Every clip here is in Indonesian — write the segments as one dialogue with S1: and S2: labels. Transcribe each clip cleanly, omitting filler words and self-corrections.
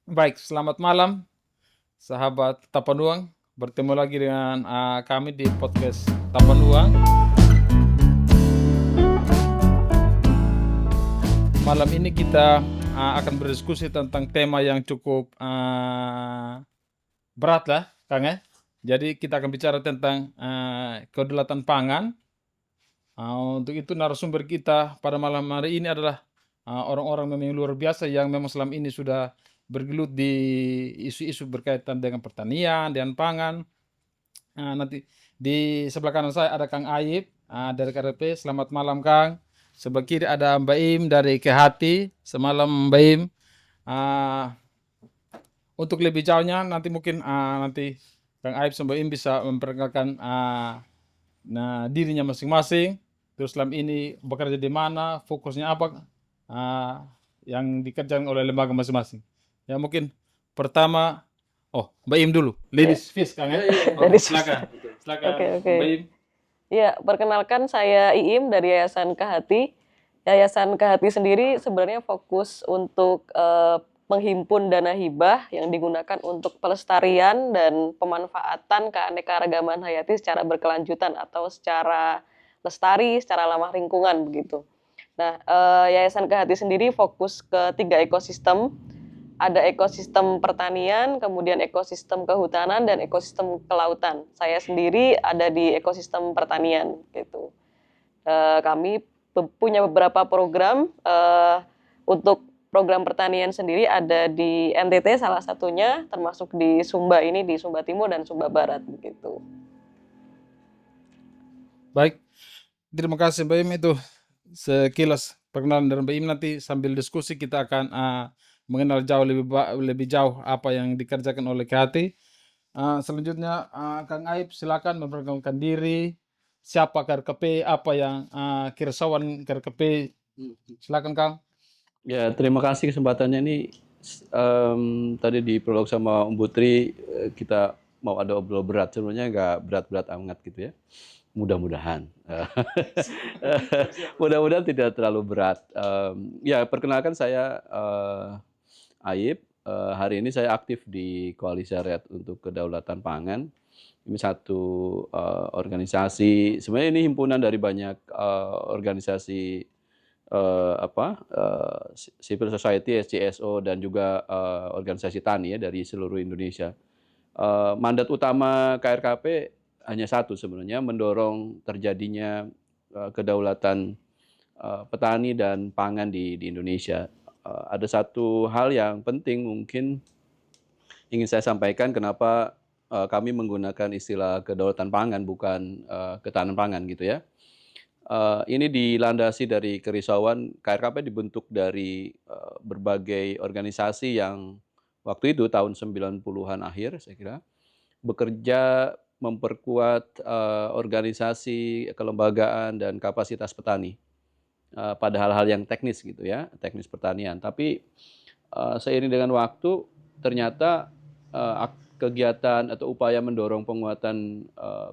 S1: Baik, selamat malam sahabat Tapanuang. Bertemu lagi dengan kami di podcast Tapanuang. Malam ini kita akan berdiskusi tentang tema yang cukup berat lah, Kang ya. Jadi kita akan bicara tentang kedaulatan pangan. Untuk itu narasumber kita pada malam hari ini adalah orang-orang memang luar biasa yang memang selama ini sudah bergelut di isu-isu berkaitan dengan pertanian dan pangan. Nanti di sebelah kanan saya ada Kang Aib dari KRP. Selamat malam Kang. Sebelah kiri ada Mbak Im dari Kehati. Semalam Mbak Im. Ah, untuk lebih jauhnya nanti mungkin nanti Kang Aib sama Mbak Im bisa memperkenalkan dirinya masing-masing. Terus selama ini bekerja di mana, fokusnya apa, yang dikerjakan oleh lembaga masing-masing. Ya mungkin pertama, Mbak Im dulu,
S2: Ya,
S1: ladies first Kang ya.
S2: dari
S1: Silakan, silakan
S2: Oke, oke.
S1: Mbak Im.
S2: Ya, perkenalkan saya Iim dari Yayasan Kehati. Yayasan Kehati sendiri sebenarnya fokus untuk menghimpun dana hibah yang digunakan untuk pelestarian dan pemanfaatan keanekaragaman hayati secara berkelanjutan atau secara lestari, secara ramah lingkungan begitu. Nah, Yayasan Kehati sendiri fokus ke 3 ekosistem. Ada ekosistem pertanian, kemudian ekosistem kehutanan, dan ekosistem kelautan. Saya sendiri ada di ekosistem pertanian, gitu. Kami punya beberapa program. Untuk program pertanian sendiri ada di NTT salah satunya, termasuk di Sumba ini, di Sumba Timur dan Sumba Barat, begitu.
S1: Baik, terima kasih Mbak Im itu sekilas perkenalan dari Mbak Im. Nanti sambil diskusi kita akan mengenal jauh lebih jauh apa yang dikerjakan oleh KHT. Selanjutnya Kang Aib silakan memperkenalkan diri, siapa KRKP, apa yang keresahan KRKP. Silakan Kang.
S3: Ya, terima kasih kesempatannya ini. Tadi di prolog sama Om Putri, kita mau ada obrol berat. Sebenarnya nggak berat-berat amat gitu ya. Mudah-mudahan. Mudah-mudahan tidak terlalu berat. Ya, perkenalkan saya Aib. Hari ini saya aktif di Koalisi Rakyat untuk Kedaulatan Pangan. Ini satu organisasi. Sebenarnya ini himpunan dari banyak organisasi civil society, SCSO, dan juga organisasi tani ya dari seluruh Indonesia. Mandat utama KRKP hanya satu sebenarnya, mendorong terjadinya kedaulatan petani dan pangan di Indonesia. Ada satu hal yang penting mungkin ingin saya sampaikan kenapa kami menggunakan istilah kedaulatan pangan bukan ketahanan pangan gitu ya. Ini dilandasi dari kerisauan. KRKP dibentuk dari berbagai organisasi yang waktu itu tahun 90-an akhir saya kira, bekerja memperkuat organisasi, kelembagaan, dan kapasitas petani pada hal-hal yang teknis gitu ya, teknis pertanian. Tapi seiring dengan waktu ternyata kegiatan atau upaya mendorong penguatan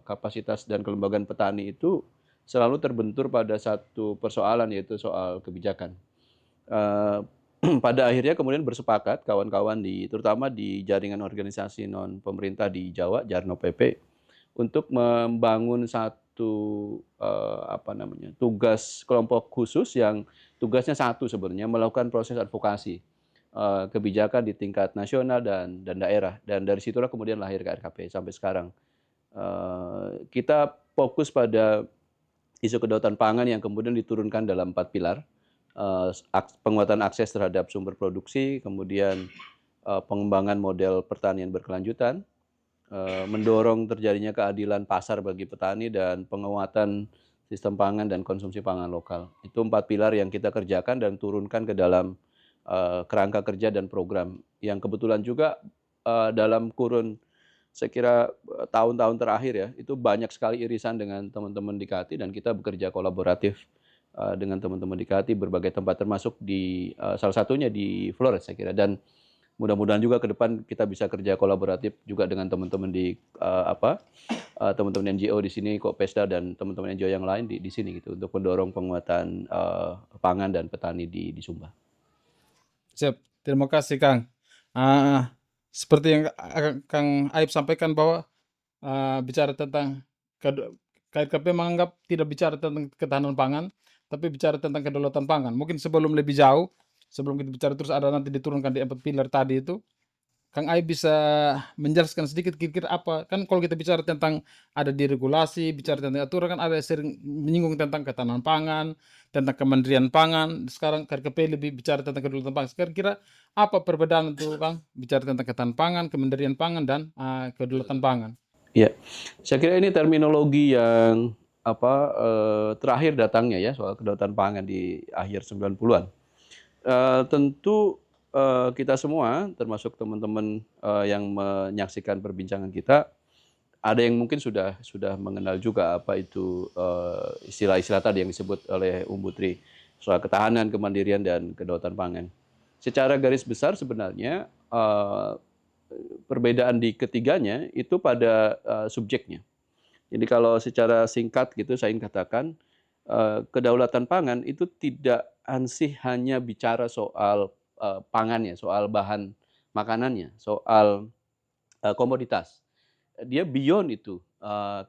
S3: kapasitas dan kelembagaan petani itu selalu terbentur pada satu persoalan, yaitu soal kebijakan. Pada akhirnya kemudian bersepakat kawan-kawan terutama di jaringan organisasi non pemerintah di Jawa, Jarno PP, untuk membangun satu tugas kelompok khusus yang tugasnya satu sebenarnya, melakukan proses advokasi kebijakan di tingkat nasional dan daerah. Dan dari situlah kemudian lahir KRKP sampai sekarang. Kita fokus pada isu kedaulatan pangan yang kemudian diturunkan dalam 4 pilar. Penguatan akses terhadap sumber produksi, kemudian pengembangan model pertanian berkelanjutan, mendorong terjadinya keadilan pasar bagi petani, dan penguatan sistem pangan dan konsumsi pangan lokal. Itu 4 pilar yang kita kerjakan dan turunkan ke dalam kerangka kerja dan program yang kebetulan juga dalam kurun saya kira tahun-tahun terakhir ya, itu banyak sekali irisan dengan teman-teman di KATI, dan kita bekerja kolaboratif dengan teman-teman di KATI berbagai tempat, termasuk di salah satunya di Flores saya kira. Dan mudah-mudahan juga ke depan kita bisa kerja kolaboratif juga dengan teman-teman di teman-teman NGO di sini, Kopesda, dan teman-teman NGO yang lain di sini gitu, untuk mendorong penguatan pangan dan petani di Sumba.
S1: Siap, terima kasih Kang. Ah, seperti yang Kang Aib sampaikan bahwa bicara tentang KRKP menganggap tidak bicara tentang ketahanan pangan, tapi bicara tentang kedaulatan pangan. Mungkin sebelum lebih jauh, sebelum kita bicara terus ada nanti diturunkan di 4 pilar tadi itu, Kang Aib bisa menjelaskan sedikit kira-kira apa, kan kalau kita bicara tentang ada di regulasi, bicara tentang aturan kan ada sering menyinggung tentang ketahanan pangan, tentang kemandirian pangan. Sekarang KRKP lebih bicara tentang kedaulatan pangan. Kira-kira apa perbedaan itu, Kang? Bicara tentang ketahanan pangan, kemandirian pangan dan kedaulatan pangan.
S3: Ya, saya kira ini terminologi yang terakhir datangnya ya soal kedaulatan pangan di akhir 90-an. Tentu kita semua, termasuk teman-teman yang menyaksikan perbincangan kita, ada yang mungkin sudah mengenal juga apa itu istilah-istilah tadi yang disebut oleh Putri soal ketahanan, kemandirian, dan kedaulatan pangan. Secara garis besar sebenarnya perbedaan di ketiganya itu pada subjeknya. Jadi kalau secara singkat gitu saya ingin katakan kedaulatan pangan itu tidak ansih hanya bicara soal pangannya, soal bahan makanannya, soal komoditas. Dia beyond itu.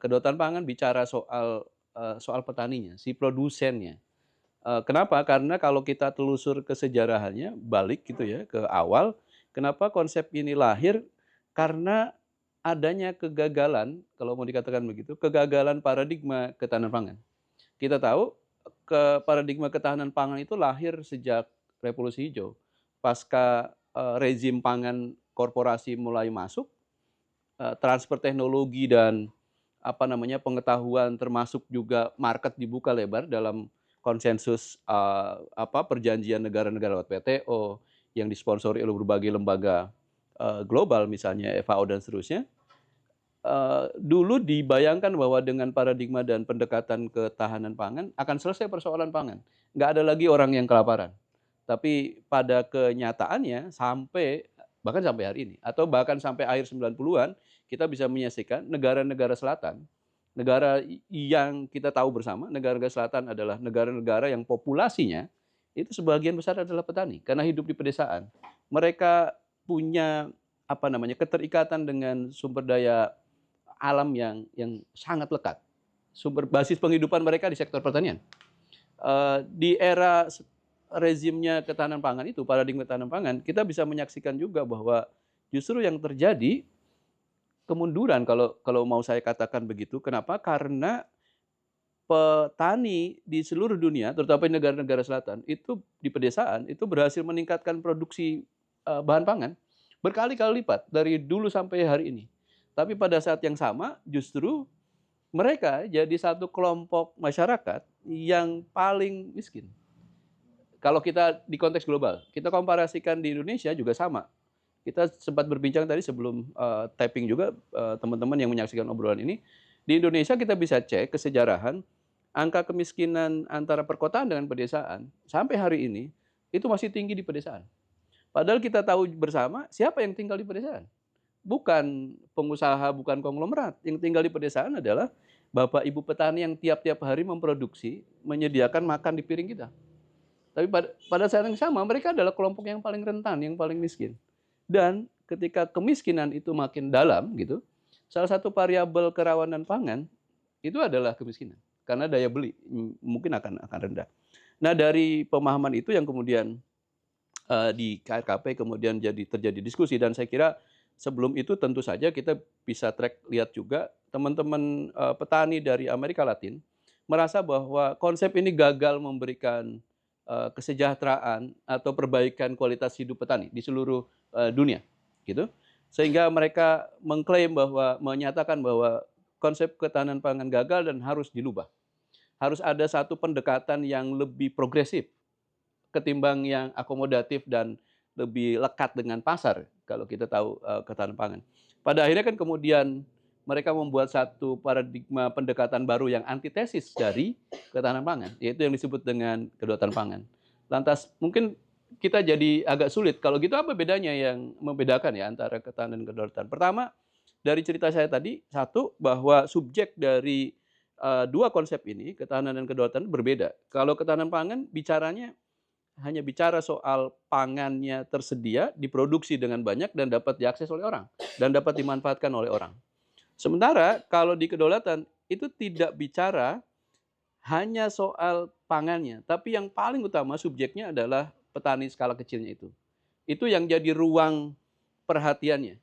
S3: Kedaulatan pangan bicara soal petaninya, si produsennya. Kenapa? Karena kalau kita telusur kesejarahannya, balik gitu ya ke awal, kenapa konsep ini lahir? Karena adanya kegagalan, kalau mau dikatakan begitu, kegagalan paradigma ketahanan pangan. Kita tahu paradigma ketahanan pangan itu lahir sejak Revolusi Hijau. Pasca rezim pangan korporasi mulai masuk, transfer teknologi dan pengetahuan termasuk juga market dibuka lebar dalam konsensus perjanjian negara-negara lewat WTO yang disponsori oleh berbagai lembaga global misalnya FAO dan seterusnya. Dulu dibayangkan bahwa dengan paradigma dan pendekatan ketahanan pangan akan selesai persoalan pangan. Nggak ada lagi orang yang kelaparan. Tapi pada kenyataannya bahkan sampai hari ini atau bahkan sampai akhir 90-an kita bisa menyaksikan negara-negara selatan, negara yang kita tahu bersama, negara-negara selatan adalah negara-negara yang populasinya itu sebagian besar adalah petani karena hidup di pedesaan. Mereka punya keterikatan dengan sumber daya alam yang sangat lekat. Sumber basis penghidupan mereka di sektor pertanian. Di era rezimnya ketahanan pangan itu, paradigma ketahanan pangan, kita bisa menyaksikan juga bahwa justru yang terjadi kemunduran kalau mau saya katakan begitu. Kenapa? Karena petani di seluruh dunia, terutama di negara-negara selatan, itu di pedesaan itu berhasil meningkatkan produksi bahan pangan berkali-kali lipat dari dulu sampai hari ini. Tapi pada saat yang sama justru mereka jadi satu kelompok masyarakat yang paling miskin. Kalau kita di konteks global, kita komparasikan di Indonesia juga sama. Kita sempat berbincang tadi sebelum tapping juga teman-teman yang menyaksikan obrolan ini. Di Indonesia kita bisa cek kesejarahan angka kemiskinan antara perkotaan dengan pedesaan sampai hari ini itu masih tinggi di pedesaan. Padahal kita tahu bersama siapa yang tinggal di pedesaan. Bukan pengusaha, bukan konglomerat. Yang tinggal di pedesaan adalah bapak ibu petani yang tiap-tiap hari memproduksi, menyediakan makan di piring kita. Tapi pada saat yang sama mereka adalah kelompok yang paling rentan, yang paling miskin. Dan ketika kemiskinan itu makin dalam gitu, salah satu variabel kerawanan pangan itu adalah kemiskinan. Karena daya beli mungkin akan rendah. Nah dari pemahaman itu yang kemudian di KRKP kemudian terjadi diskusi, dan saya kira sebelum itu tentu saja kita bisa lihat juga teman-teman petani dari Amerika Latin merasa bahwa konsep ini gagal memberikan kesejahteraan atau perbaikan kualitas hidup petani di seluruh dunia, gitu. Sehingga mereka menyatakan bahwa konsep ketahanan pangan gagal dan harus dilubah. Harus ada satu pendekatan yang lebih progresif ketimbang yang akomodatif dan lebih lekat dengan pasar kalau kita tahu ketahanan pangan. Pada akhirnya kan kemudian mereka membuat satu paradigma pendekatan baru yang antitesis dari ketahanan pangan, yaitu yang disebut dengan kedaulatan pangan. Lantas mungkin kita jadi agak sulit, kalau gitu apa bedanya yang membedakan ya antara ketahanan dan kedaulatan? Pertama, dari cerita saya tadi, satu, bahwa subjek dari dua konsep ini, ketahanan dan kedaulatan berbeda. Kalau ketahanan pangan bicaranya hanya bicara soal pangannya tersedia, diproduksi dengan banyak dan dapat diakses oleh orang dan dapat dimanfaatkan oleh orang. Sementara kalau di kedaulatan itu tidak bicara hanya soal pangannya, tapi yang paling utama subjeknya adalah petani skala kecilnya itu. Itu yang jadi ruang perhatiannya.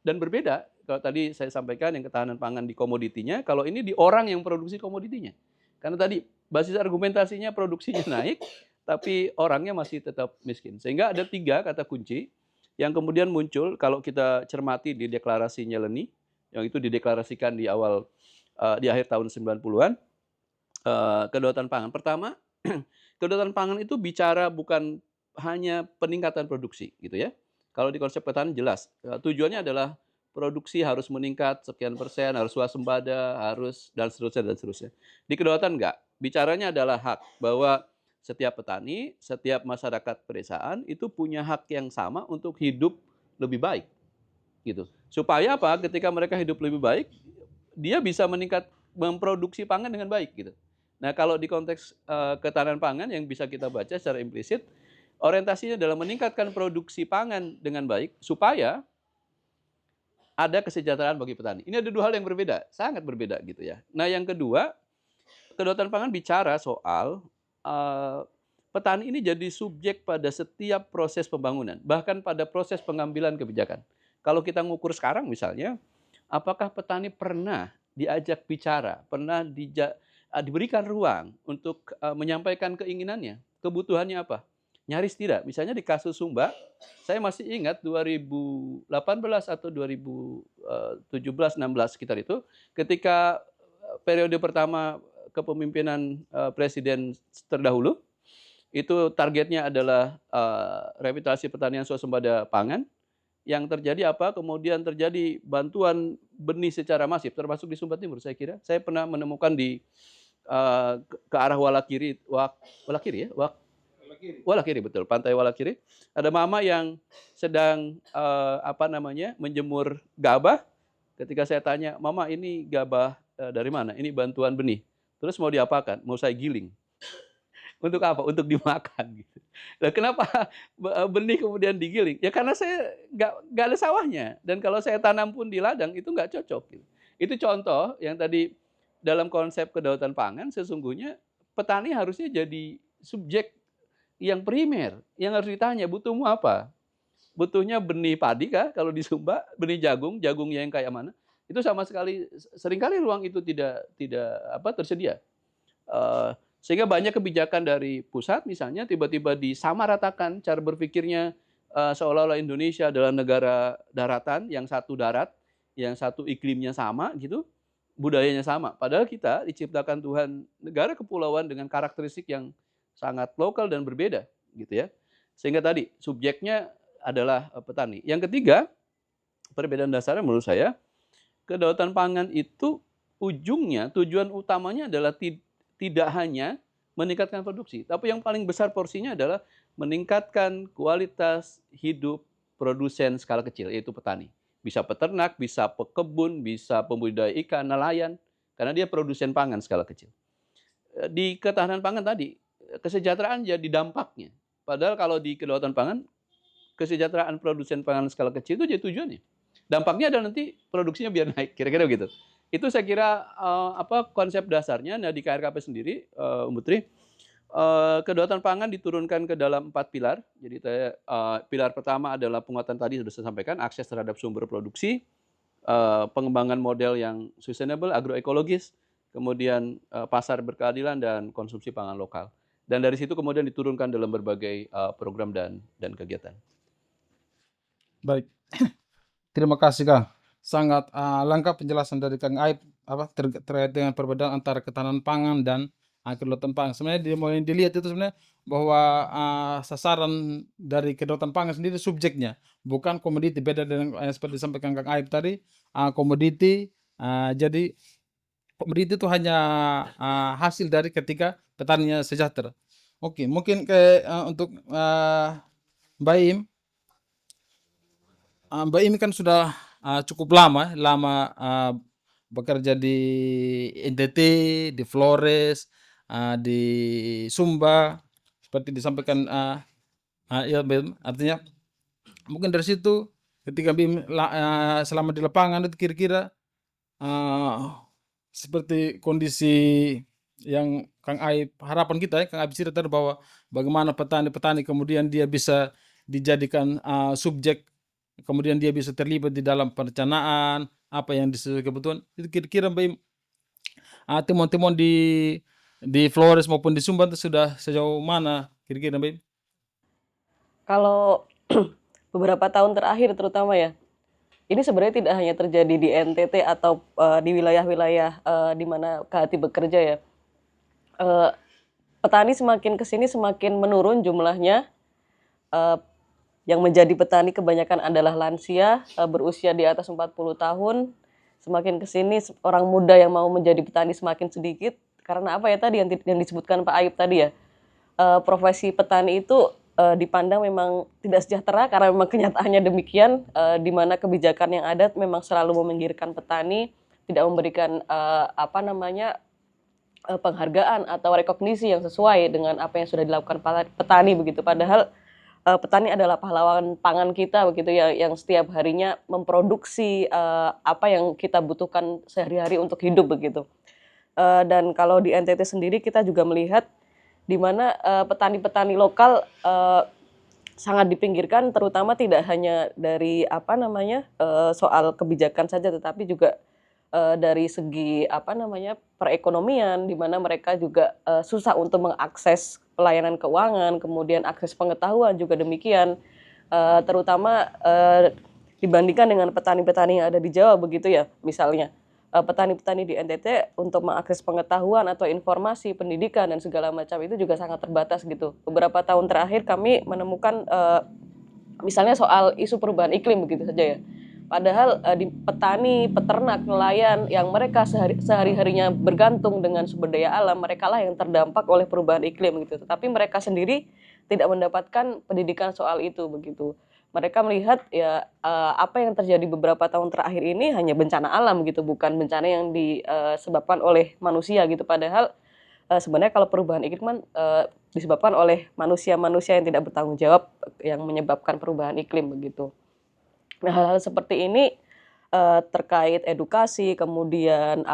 S3: Dan berbeda, kalau tadi saya sampaikan yang ketahanan pangan di komoditinya, kalau ini di orang yang produksi komoditinya. Karena tadi basis argumentasinya produksinya naik, tapi orangnya masih tetap miskin. Sehingga ada 3 kata kunci yang kemudian muncul kalau kita cermati di deklarasinya Leni, yang itu dideklarasikan di akhir tahun 90-an, kedaulatan pangan. Pertama, kedaulatan pangan itu bicara bukan hanya peningkatan produksi, gitu ya. Kalau di konsep petani jelas, tujuannya adalah produksi harus meningkat sekian persen, harus swasembada, harus dan seterusnya dan seterusnya. Di kedaulatan enggak, bicaranya adalah hak bahwa setiap petani, setiap masyarakat pedesaan itu punya hak yang sama untuk hidup lebih baik, gitu. Supaya apa? Ketika mereka hidup lebih baik, dia bisa memproduksi pangan dengan baik, gitu. Nah, kalau di konteks ketahanan pangan yang bisa kita baca secara implisit, orientasinya adalah meningkatkan produksi pangan dengan baik supaya ada kesejahteraan bagi petani. Ini ada 2 hal yang berbeda, sangat berbeda gitu ya. Nah, yang kedua, kedaulatan pangan bicara soal petani ini jadi subjek pada setiap proses pembangunan, bahkan pada proses pengambilan kebijakan. Kalau kita ngukur sekarang misalnya, apakah petani pernah diajak bicara, pernah diberikan ruang untuk menyampaikan keinginannya, kebutuhannya apa? Nyaris tidak. Misalnya di kasus Sumba, saya masih ingat 2018 atau 2017-16 sekitar itu, ketika periode pertama kepemimpinan presiden terdahulu, itu targetnya adalah revitalisasi pertanian swasembada pangan. Yang terjadi apa? Kemudian terjadi bantuan benih secara masif, termasuk di Sumba Timur saya kira. Saya pernah menemukan di ke arah Walakiri ya? Walakiri betul, pantai Walakiri. Ada mama yang sedang menjemur gabah. Ketika saya tanya, "Mama, ini gabah dari mana?" "Ini bantuan benih." "Terus mau diapakan?" "Mau saya giling." Untuk apa? Untuk dimakan gitu. Nah, kenapa benih kemudian digiling? Ya karena saya nggak ada sawahnya, dan kalau saya tanam pun di ladang itu nggak cocok gitu. Itu contoh yang tadi dalam konsep kedaulatan pangan sesungguhnya petani harusnya jadi subjek yang primer, yang harus ditanya, butuhmu apa? Butuhnya benih padi kah kalau di Sumba, benih jagung, jagungnya yang kayak mana? Itu sama sekali seringkali ruang itu tidak tersedia. Sehingga banyak kebijakan dari pusat misalnya tiba-tiba disamaratakan cara berpikirnya, seolah-olah Indonesia adalah negara daratan, yang satu darat, yang satu iklimnya sama gitu, budayanya sama. Padahal kita diciptakan Tuhan negara kepulauan dengan karakteristik yang sangat lokal dan berbeda gitu ya. Sehingga tadi subjeknya adalah petani. Yang ketiga, perbedaan dasarnya menurut saya, kedaulatan pangan itu ujungnya, tujuan utamanya adalah tidak hanya meningkatkan produksi, tapi yang paling besar porsinya adalah meningkatkan kualitas hidup produsen skala kecil, yaitu petani. Bisa peternak, bisa pekebun, bisa pembudidaya ikan, nelayan, karena dia produsen pangan skala kecil. Di ketahanan pangan tadi, kesejahteraan jadi dampaknya. Padahal kalau di kedaulatan pangan, kesejahteraan produsen pangan skala kecil itu jadi tujuannya. Dampaknya adalah nanti produksinya biar naik, kira-kira begitu. Itu saya kira konsep dasarnya. Nah, di KRKP sendiri, Putri, kedaulatan pangan diturunkan ke dalam 4 pilar. Jadi pilar pertama adalah penguatan tadi sudah saya sampaikan, akses terhadap sumber produksi, pengembangan model yang sustainable, agroekologis, kemudian pasar berkeadilan dan konsumsi pangan lokal. Dan dari situ kemudian diturunkan dalam berbagai program dan kegiatan.
S1: Baik, terima kasih Kang. Sangat lengkap penjelasan dari Kang Aib terkait dengan perbedaan antara ketahanan pangan dan kedaulatan pangan. Sebenarnya mau dilihat itu sebenarnya bahwa sasaran dari kedaulatan pangan sendiri subjeknya, bukan komoditi. Beda dengan seperti disampaikan Kang Aib tadi, komoditi. Jadi komoditi itu hanya hasil dari ketika petaninya sejahtera. Oke, mungkin untuk Mbak Im. Mbak Im kan sudah cukup lama bekerja di NTT, di Flores, di Sumba, seperti disampaikan ya Bim, artinya mungkin dari situ ketika Bim selama di lapangan itu kira-kira seperti kondisi yang Kang Aib harapan kita ya, Kang Aib cerita tadi bahwa bagaimana petani-petani kemudian dia bisa dijadikan subjek, kemudian dia bisa terlibat di dalam perencanaan apa yang sesuai kebutuhan. Itu kira-kira Bim temuan-temuan di Flores maupun di Sumba itu sudah sejauh mana kira-kira Bim?
S2: Kalau beberapa tahun terakhir terutama ya, ini sebenarnya tidak hanya terjadi di NTT atau di wilayah-wilayah di mana KHT bekerja ya. Eh, Petani semakin kesini semakin menurun jumlahnya. Eh, yang menjadi petani kebanyakan adalah lansia berusia di atas 40 tahun. Semakin kesini orang muda yang mau menjadi petani semakin sedikit. Karena apa ya tadi yang disebutkan Pak Ayub tadi ya. Profesi petani itu dipandang memang tidak sejahtera karena memang kenyataannya demikian, di mana kebijakan yang ada memang selalu meminggirkan petani, tidak memberikan penghargaan atau rekognisi yang sesuai dengan apa yang sudah dilakukan petani begitu. Padahal petani adalah pahlawan pangan kita begitu ya, yang setiap harinya memproduksi apa yang kita butuhkan sehari-hari untuk hidup begitu. Dan kalau di NTT sendiri kita juga melihat di mana petani-petani lokal sangat dipinggirkan, terutama tidak hanya dari soal kebijakan saja, tetapi juga dari segi perekonomian, di mana mereka juga susah untuk mengakses pelayanan keuangan, kemudian akses pengetahuan juga demikian, terutama dibandingkan dengan petani-petani yang ada di Jawa begitu ya, misalnya. Petani-petani di NTT untuk mengakses pengetahuan atau informasi, pendidikan dan segala macam itu juga sangat terbatas gitu. Beberapa tahun terakhir kami menemukan misalnya soal isu perubahan iklim begitu saja ya. Padahal di petani, peternak, nelayan yang mereka sehari-harinya bergantung dengan sumber daya alam, mereka lah yang terdampak oleh perubahan iklim gitu. Tetapi mereka sendiri tidak mendapatkan pendidikan soal itu begitu. Mereka melihat ya apa yang terjadi beberapa tahun terakhir ini hanya bencana alam gitu, bukan bencana yang disebabkan oleh manusia gitu. Padahal sebenarnya kalau perubahan iklim kan disebabkan oleh manusia-manusia yang tidak bertanggung jawab yang menyebabkan perubahan iklim begitu. Nah, hal-hal seperti ini terkait edukasi, kemudian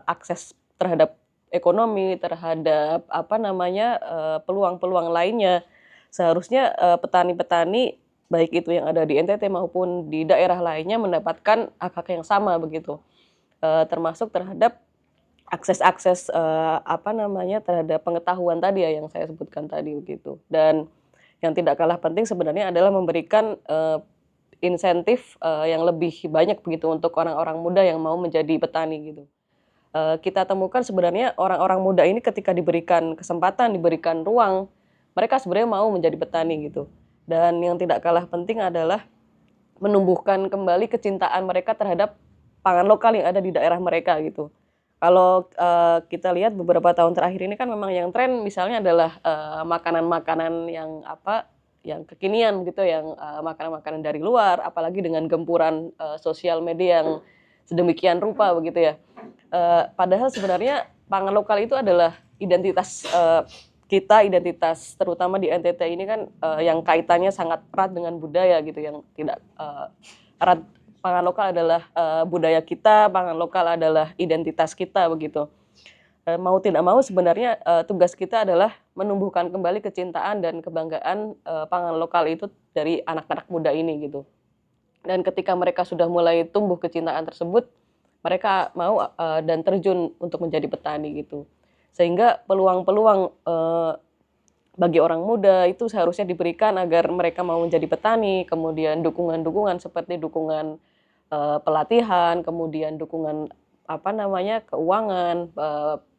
S2: akses terhadap ekonomi, terhadap peluang-peluang lainnya. Seharusnya petani-petani baik itu yang ada di NTT maupun di daerah lainnya mendapatkan hak-hak yang sama begitu. Termasuk terhadap akses-akses terhadap pengetahuan tadi ya yang saya sebutkan tadi begitu. Dan yang tidak kalah penting sebenarnya adalah memberikan insentif yang lebih banyak begitu untuk orang-orang muda yang mau menjadi petani gitu. Kita temukan sebenarnya orang-orang muda ini ketika diberikan kesempatan, diberikan ruang, mereka sebenarnya mau menjadi petani gitu. Dan yang tidak kalah penting adalah menumbuhkan kembali kecintaan mereka terhadap pangan lokal yang ada di daerah mereka gitu. Kalau kita lihat beberapa tahun terakhir ini kan memang yang tren misalnya adalah makanan-makanan yang kekinian gitu, yang makanan-makanan dari luar, apalagi dengan gempuran sosial media yang sedemikian rupa begitu ya. Padahal sebenarnya pangan lokal itu adalah identitas kita, identitas terutama di NTT ini kan yang kaitannya sangat erat dengan budaya gitu, yang tidak erat. Pangan lokal adalah budaya kita, pangan lokal adalah identitas kita begitu. Mau tidak mau sebenarnya tugas kita adalah menumbuhkan kembali kecintaan dan kebanggaan pangan lokal itu dari anak-anak muda ini gitu. Dan ketika mereka sudah mulai tumbuh kecintaan tersebut, mereka mau dan terjun untuk menjadi petani gitu. Sehingga peluang-peluang bagi orang muda itu seharusnya diberikan agar mereka mau menjadi petani, kemudian dukungan-dukungan seperti dukungan pelatihan, kemudian dukungan keuangan,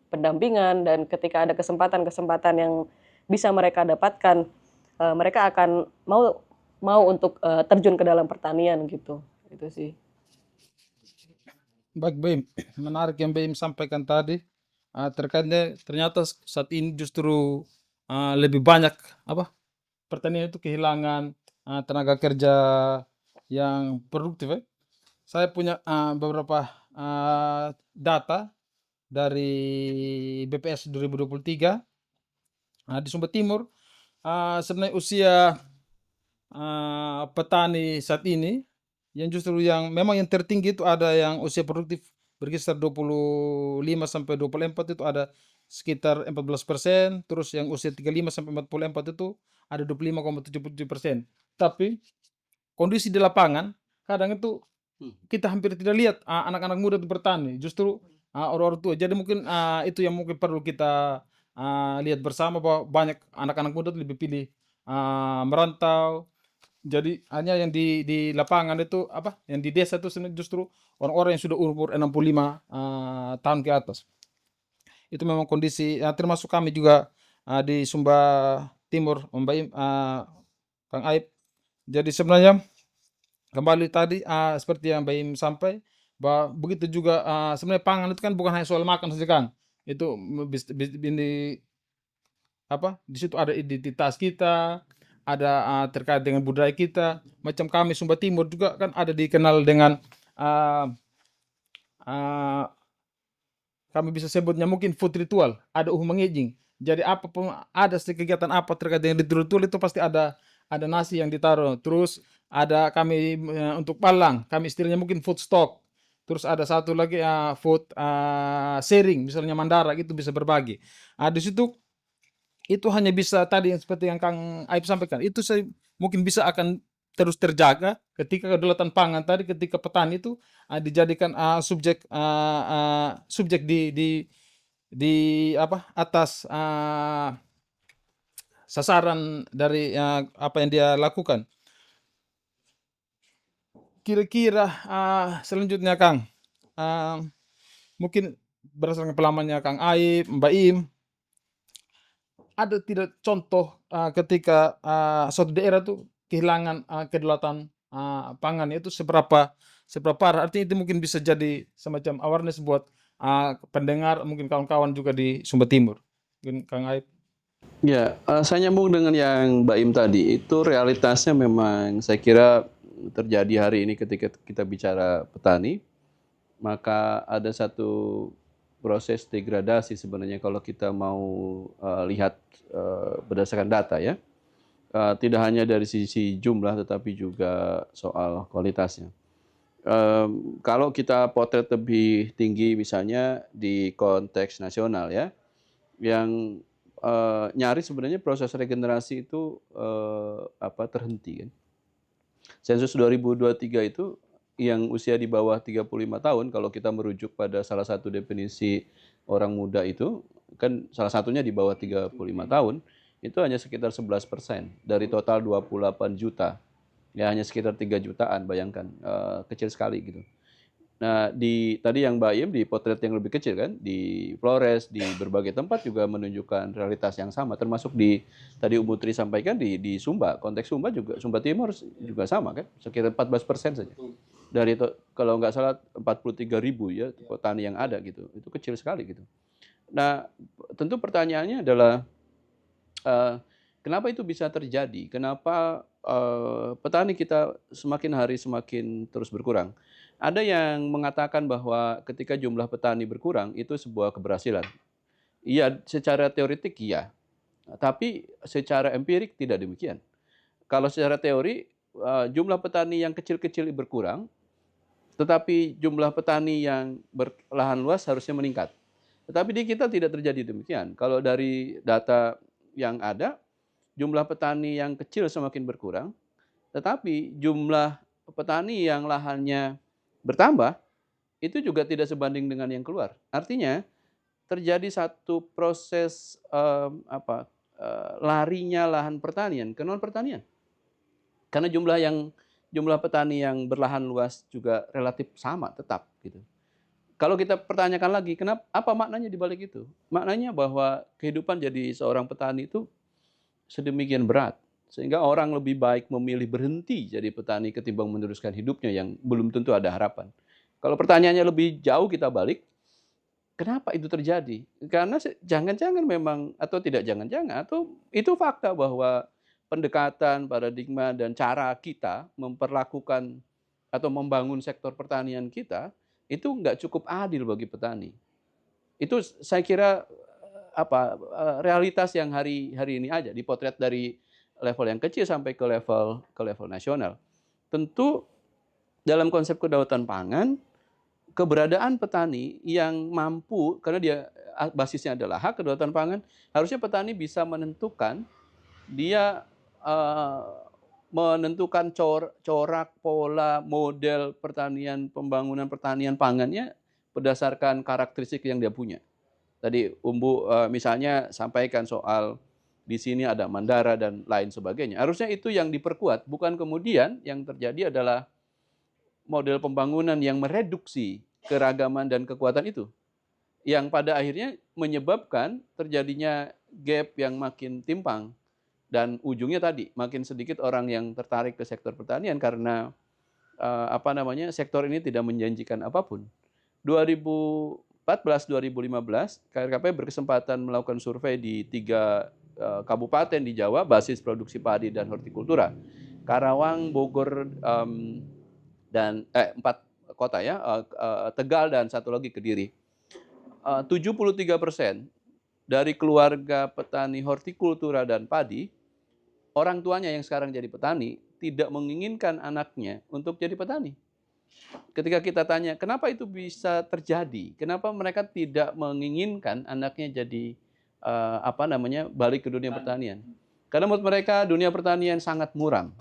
S2: pendampingan, dan ketika ada kesempatan-kesempatan yang bisa mereka dapatkan, mereka akan mau untuk terjun ke dalam pertanian gitu. Itu sih.
S1: Baik Bim, menarik yang Bim sampaikan tadi. Terkaitnya ternyata saat ini justru lebih banyak pertanian itu kehilangan tenaga kerja yang produktif ya. Saya punya beberapa data dari BPS 2023 Di Sumba Timur, sebenarnya usia petani saat ini yang justru yang memang yang tertinggi itu ada yang usia produktif berkisar 25 sampai 24 itu ada sekitar 14%, terus yang usia 35 sampai 44 itu ada 25,77%. Tapi kondisi di lapangan kadang itu kita hampir tidak lihat anak-anak muda itu bertani, justru orang-orang tua. Jadi mungkin itu yang mungkin perlu kita lihat bersama bahwa banyak anak-anak muda tuh lebih pilih merantau. Jadi hanya yang di lapangan itu apa, yang di desa itu sebenarnya justru orang-orang yang sudah umur 65 tahun ke atas. Itu memang kondisi termasuk kami juga di Sumba Timur, Om Baim, Kang Aib. Jadi sebenarnya kembali tadi seperti yang Baim sampai bahwa begitu juga sebenarnya pangan itu kan bukan hanya soal makan saja Kang. Itu ini apa, di situ ada identitas kita, ada terkait dengan budaya kita. Macam kami Sumba Timur juga kan ada dikenal dengan uh, uh, kami bisa sebutnya mungkin food ritual, ada mengejing. Jadi apapun ada kegiatan apa terkait dengan ritual itu pasti ada nasi yang ditaruh. Terus ada kami untuk palang, kami istilahnya mungkin food stock. Terus ada satu lagi food sharing, misalnya mandara gitu bisa berbagi. Di situ itu hanya bisa tadi yang seperti yang Kang Aib sampaikan, itu saya mungkin bisa akan terus terjaga ketika kedaulatan pangan tadi, ketika petani itu dijadikan subjek di apa atas sasaran dari apa yang dia lakukan. Kira-kira selanjutnya Kang, ah, mungkin berdasarkan pengalamannya Kang Aib, Mbak Im, ada tidak contoh ketika suatu daerah tuh kehilangan kedaulatan pangan itu seberapa seberapa parah? Artinya itu mungkin bisa jadi semacam awareness buat pendengar, mungkin kawan-kawan juga di Sumba Timur. Mungkin Kang Aib.
S3: Ya, saya nyambung dengan yang Mbak Im tadi, itu realitasnya memang saya kira terjadi hari ini ketika kita bicara petani, maka ada satu proses degradasi sebenarnya kalau kita mau lihat berdasarkan data ya. Tidak hanya dari sisi jumlah tetapi juga soal kualitasnya. Kalau kita potret lebih tinggi misalnya di konteks nasional ya, yang nyaris sebenarnya proses regenerasi itu terhenti kan. Sensus 2023 itu yang usia di bawah 35 tahun kalau kita merujuk pada salah satu definisi orang muda itu kan salah satunya di bawah 35 tahun itu hanya sekitar 11% dari total 28 juta. Ya hanya sekitar 3 jutaan, bayangkan kecil sekali gitu. Nah, tadi yang Mbak Im di potret yang lebih kecil kan, di Flores, di berbagai tempat juga menunjukkan realitas yang sama, termasuk tadi Ibu Tri sampaikan di Sumba, konteks Sumba juga, Sumba Timur juga sama kan, sekitar 14% saja. Dari kalau nggak salah 43.000 ya petani yang ada gitu, itu kecil sekali gitu. Nah, tentu pertanyaannya adalah kenapa itu bisa terjadi? Kenapa petani kita semakin hari semakin terus berkurang? Ada yang mengatakan bahwa ketika jumlah petani berkurang itu sebuah keberhasilan. Iya, secara teoretik iya, tapi secara empirik tidak demikian. Kalau secara teori jumlah petani yang kecil-kecil berkurang, tetapi jumlah petani yang berlahan luas harusnya meningkat. Tetapi di kita tidak terjadi demikian. Kalau dari data yang ada, jumlah petani yang kecil semakin berkurang, tetapi jumlah petani yang lahannya bertambah, itu juga tidak sebanding dengan yang keluar. Artinya terjadi satu proses larinya lahan pertanian ke non pertanian. Karena jumlah petani yang berlahan luas juga relatif sama tetap gitu. Kalau kita pertanyakan lagi, apa maknanya di balik itu? Maknanya bahwa kehidupan jadi seorang petani itu sedemikian berat sehingga orang lebih baik memilih berhenti jadi petani ketimbang meneruskan hidupnya yang belum tentu ada harapan. Kalau pertanyaannya lebih jauh kita balik, kenapa itu terjadi? Karena jangan-jangan memang atau tidak jangan-jangan atau itu fakta bahwa pendekatan, paradigma dan cara kita memperlakukan atau membangun sektor pertanian kita itu nggak cukup adil bagi petani. Itu saya kira realitas yang hari ini aja, dipotret dari level yang kecil sampai ke level nasional. Tentu dalam konsep kedaulatan pangan, keberadaan petani yang mampu, karena dia basisnya adalah hak kedaulatan pangan, harusnya petani bisa menentukan, dia menentukan corak, pola, model pertanian, pembangunan pertanian pangannya berdasarkan karakteristik yang dia punya. Tadi Umbu misalnya sampaikan soal di sini ada Mandara dan lain sebagainya. Harusnya itu yang diperkuat, bukan kemudian yang terjadi adalah model pembangunan yang mereduksi keragaman dan kekuatan itu, yang pada akhirnya menyebabkan terjadinya gap yang makin timpang, dan ujungnya tadi makin sedikit orang yang tertarik ke sektor pertanian karena sektor ini tidak menjanjikan apapun. 2014-2015 KRKP berkesempatan melakukan survei di 3 kabupaten di Jawa basis produksi padi dan hortikultura, Karawang, Bogor, dan 4 kota ya, Tegal dan satu lagi Kediri. 73% dari keluarga petani hortikultura dan padi, orang tuanya yang sekarang jadi petani tidak menginginkan anaknya untuk jadi petani. Ketika kita tanya, kenapa itu bisa terjadi? Kenapa mereka tidak menginginkan anaknya jadi balik ke dunia pertanian? Karena menurut mereka dunia pertanian sangat muram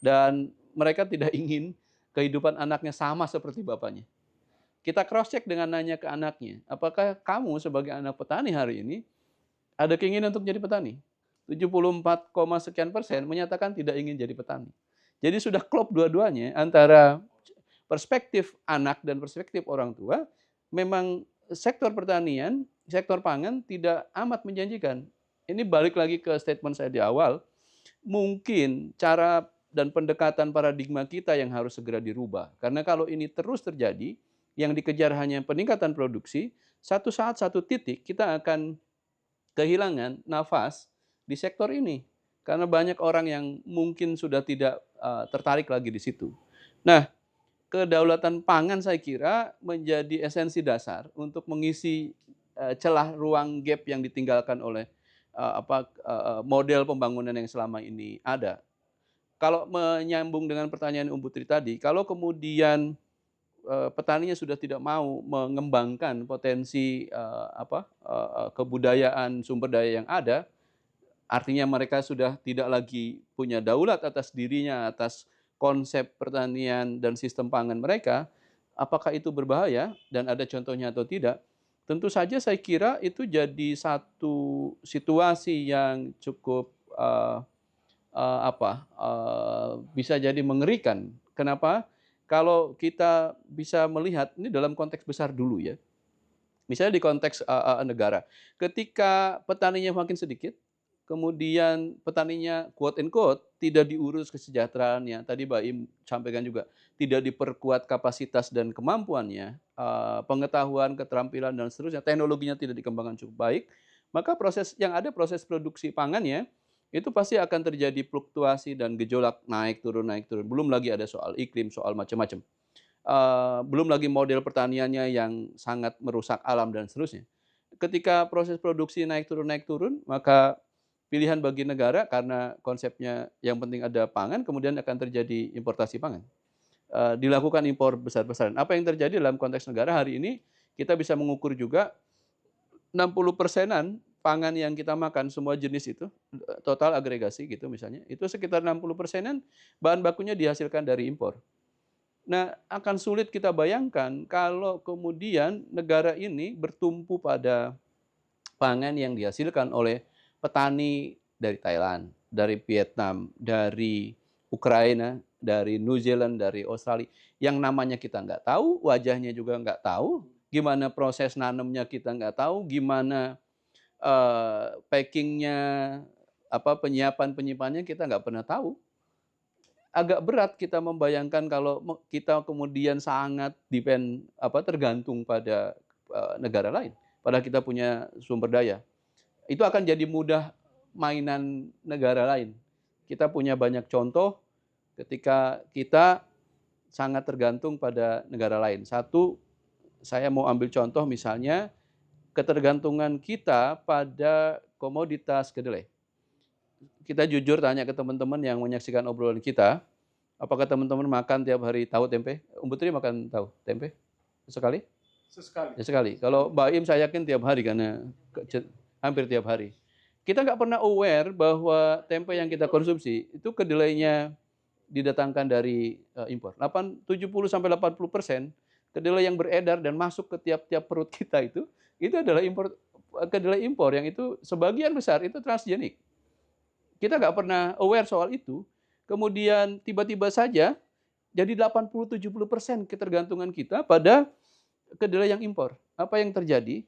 S3: dan mereka tidak ingin kehidupan anaknya sama seperti bapaknya. Kita cross check dengan nanya ke anaknya, apakah kamu sebagai anak petani hari ini ada keinginan untuk jadi petani? 74, sekian persen menyatakan tidak ingin jadi petani. Jadi sudah klop dua-duanya antara perspektif anak dan perspektif orang tua. Memang sektor pertanian, sektor pangan tidak amat menjanjikan. Ini balik lagi ke statement saya di awal, mungkin cara dan pendekatan paradigma kita yang harus segera dirubah. Karena kalau ini terus terjadi, yang dikejar hanya peningkatan produksi, satu saat, satu titik kita akan kehilangan nafas di sektor ini. Karena banyak orang yang mungkin sudah tidak tertarik lagi di situ. Nah, kedaulatan pangan saya kira menjadi esensi dasar untuk mengisi celah ruang gap yang ditinggalkan oleh model pembangunan yang selama ini ada. Kalau menyambung dengan pertanyaan Umbu Tri tadi, kalau kemudian petaninya sudah tidak mau mengembangkan potensi kebudayaan sumber daya yang ada, artinya mereka sudah tidak lagi punya daulat atas dirinya, atas konsep pertanian dan sistem pangan mereka. Apakah itu berbahaya dan ada contohnya atau tidak? Tentu saja saya kira itu jadi satu situasi yang cukup bisa jadi mengerikan. Kenapa? Kalau kita bisa melihat ini dalam konteks besar dulu ya. Misalnya di konteks negara, ketika petaninya makin sedikit, kemudian petaninya quote and quote tidak diurus kesejahteraannya, tadi Mbak Im sampaikan juga, tidak diperkuat kapasitas dan kemampuannya, pengetahuan, keterampilan dan seterusnya, teknologinya tidak dikembangkan cukup baik, maka proses produksi pangannya itu pasti akan terjadi fluktuasi dan gejolak naik turun. Belum lagi ada soal iklim, soal macam-macam. Belum lagi model pertaniannya yang sangat merusak alam dan seterusnya. Ketika proses produksi naik turun, maka pilihan bagi negara karena konsepnya yang penting ada pangan, kemudian akan terjadi importasi pangan. Dilakukan impor besar-besaran. Apa yang terjadi dalam konteks negara hari ini, kita bisa mengukur juga 60%-an pangan yang kita makan, semua jenis itu, total agregasi gitu misalnya, itu sekitar 60%-an bahan bakunya dihasilkan dari impor. Nah, akan sulit kita bayangkan kalau kemudian negara ini bertumpu pada pangan yang dihasilkan oleh petani dari Thailand, dari Vietnam, dari Ukraina, dari New Zealand, dari Australia, yang namanya kita nggak tahu, wajahnya juga nggak tahu, gimana proses nanamnya kita nggak tahu, gimana packingnya, penyimpannya kita nggak pernah tahu. Agak berat kita membayangkan kalau kita kemudian sangat tergantung pada negara lain, padahal kita punya sumber daya. Itu akan jadi mudah mainan negara lain. Kita punya banyak contoh ketika kita sangat tergantung pada negara lain. Satu, saya mau ambil contoh misalnya ketergantungan kita pada komoditas kedelai. Kita jujur tanya ke teman-teman yang menyaksikan obrolan kita, apakah teman-teman makan tiap hari tahu tempe? Putri makan tahu tempe? Sekali?
S1: Sesekali.
S3: Ya sekali. Kalau Mbak Im saya yakin tiap hari karena hampir tiap hari. Kita nggak pernah aware bahwa tempe yang kita konsumsi itu kedelainya didatangkan dari impor. 70-80% kedelai yang beredar dan masuk ke tiap-tiap perut kita itu adalah kedelai impor yang itu sebagian besar itu transgenik. Kita nggak pernah aware soal itu. Kemudian tiba-tiba saja jadi 80-70% ketergantungan kita pada kedelai yang impor. Apa yang terjadi?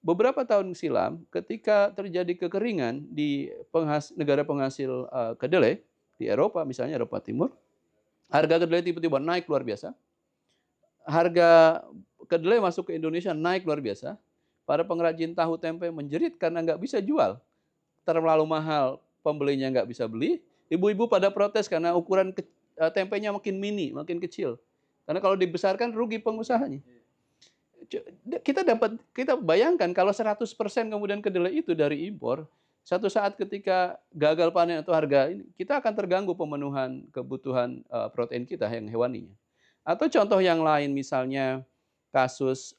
S3: Beberapa tahun silam, ketika terjadi kekeringan di negara penghasil kedelai, di Eropa misalnya, Eropa Timur, harga kedelai tiba-tiba naik luar biasa. Harga kedelai masuk ke Indonesia naik luar biasa. Para pengrajin tahu tempe menjerit karena nggak bisa jual. Terlalu mahal, pembelinya nggak bisa beli. Ibu-ibu pada protes karena ukuran tempenya makin mini, makin kecil. Karena kalau dibesarkan rugi pengusahanya. Kita bayangkan kalau 100% kemudian kedelai itu dari impor, satu saat ketika gagal panen atau harga ini, kita akan terganggu pemenuhan kebutuhan protein kita yang hewaninya. Atau contoh yang lain misalnya kasus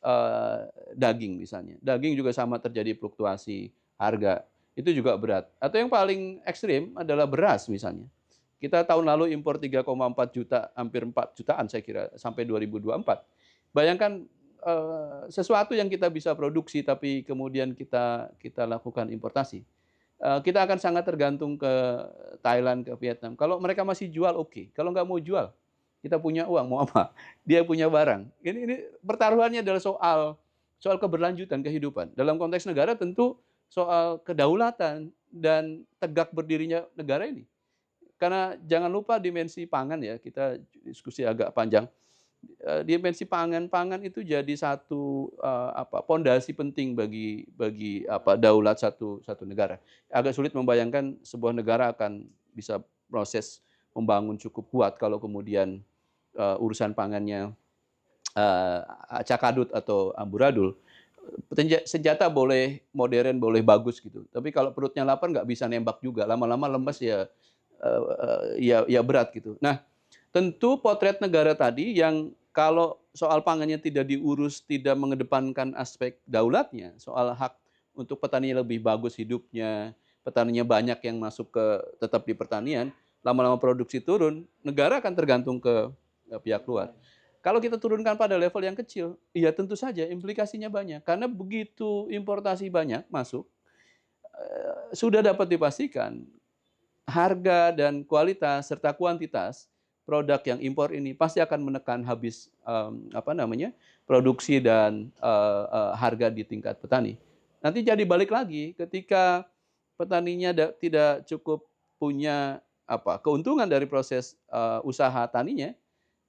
S3: daging misalnya. Daging juga sama terjadi fluktuasi harga. Itu juga berat. Atau yang paling ekstrim adalah beras misalnya. Kita tahun lalu impor 3,4 juta, hampir 4 jutaan saya kira sampai 2024. Bayangkan sesuatu yang kita bisa produksi tapi kemudian kita lakukan importasi. Kita akan sangat tergantung ke Thailand, ke Vietnam. Kalau mereka masih jual oke. Kalau nggak mau jual, kita punya uang mau apa? Dia punya barang. Ini pertaruhannya adalah soal keberlanjutan kehidupan. Dalam konteks negara tentu soal kedaulatan dan tegak berdirinya negara ini. Karena jangan lupa dimensi pangan ya, kita diskusi agak panjang. Dimensi pangan itu jadi satu pondasi penting bagi daulat satu negara. Agak sulit membayangkan sebuah negara akan bisa proses membangun cukup kuat kalau kemudian urusan pangannya acak adut atau amburadul. Senjata boleh modern, boleh bagus gitu. Tapi kalau perutnya lapar nggak bisa nembak juga. Lama-lama lemes ya berat gitu. Nah, tentu potret negara tadi yang kalau soal pangannya tidak diurus, tidak mengedepankan aspek daulatnya, soal hak untuk petaninya lebih bagus hidupnya, petaninya banyak yang masuk tetap di pertanian, lama-lama produksi turun, negara akan tergantung ke pihak luar. Kalau kita turunkan pada level yang kecil, ya tentu saja implikasinya banyak. Karena begitu importasi banyak masuk, sudah dapat dipastikan harga dan kualitas serta kuantitas produk yang impor ini pasti akan menekan habis produksi dan harga di tingkat petani. Nanti jadi balik lagi ketika petaninya tidak cukup punya keuntungan dari proses usaha taninya,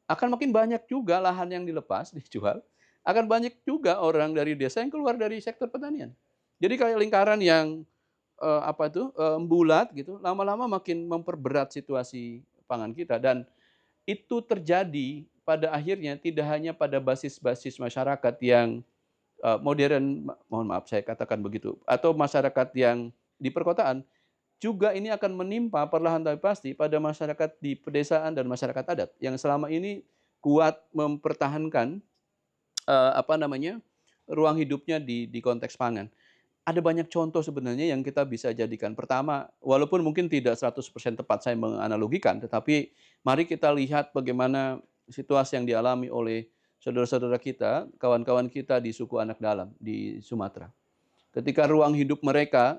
S3: akan makin banyak juga lahan yang dilepas, dijual, akan banyak juga orang dari desa yang keluar dari sektor pertanian. Jadi kayak lingkaran yang bulat gitu, lama-lama makin memperberat situasi pangan kita. Dan itu terjadi pada akhirnya tidak hanya pada basis-basis masyarakat yang modern, mohon maaf saya katakan begitu, atau masyarakat yang di perkotaan, juga ini akan menimpa perlahan tapi pasti pada masyarakat di pedesaan dan masyarakat adat yang selama ini kuat mempertahankan ruang hidupnya di konteks pangan. Ada banyak contoh sebenarnya yang kita bisa jadikan. Pertama, walaupun mungkin tidak 100% tepat saya menganalogikan, tetapi mari kita lihat bagaimana situasi yang dialami oleh saudara-saudara kita, kawan-kawan kita di suku anak dalam di Sumatera. Ketika ruang hidup mereka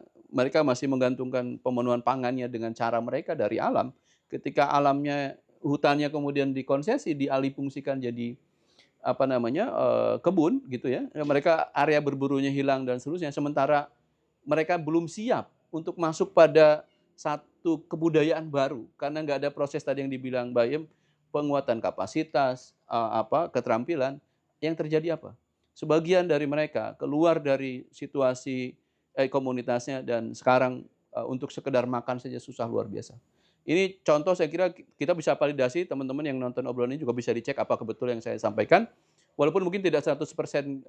S3: masih menggantungkan pemenuhan pangannya dengan cara mereka dari alam. Ketika alamnya, hutannya kemudian dikonsesi, dialihfungsikan jadi kebun gitu ya. Mereka area berburunya hilang dan seterusnya. Sementara mereka belum siap untuk masuk pada satu kebudayaan baru karena nggak ada proses tadi yang dibilang Mbak Im, penguatan kapasitas, keterampilan. Yang terjadi apa? Sebagian dari mereka keluar dari situasi komunitasnya dan sekarang untuk sekedar makan saja susah luar biasa. Ini contoh saya kira kita bisa validasi, teman-teman yang nonton obrolan ini juga bisa dicek apakah betul yang saya sampaikan. Walaupun mungkin tidak 100%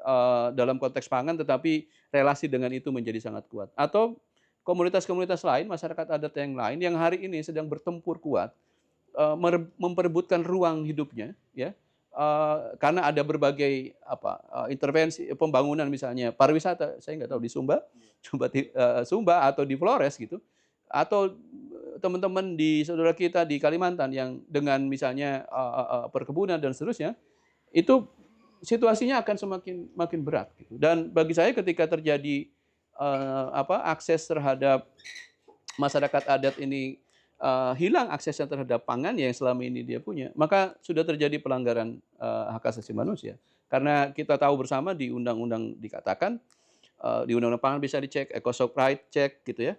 S3: dalam konteks pangan, tetapi relasi dengan itu menjadi sangat kuat. Atau komunitas-komunitas lain, masyarakat adat yang lain yang hari ini sedang bertempur kuat, memperebutkan ruang hidupnya, ya, karena ada berbagai intervensi pembangunan, misalnya pariwisata, saya nggak tahu di Sumba, Sumba atau di Flores gitu, atau teman-teman di saudara kita di Kalimantan yang dengan misalnya perkebunan dan seterusnya, itu situasinya akan semakin makin berat gitu. Dan bagi saya ketika terjadi akses terhadap masyarakat adat ini hilang aksesnya terhadap pangan yang selama ini dia punya, maka sudah terjadi pelanggaran hak asasi manusia. Karena kita tahu bersama di undang-undang dikatakan, di undang-undang pangan bisa dicek, ECOSOC right cek gitu ya,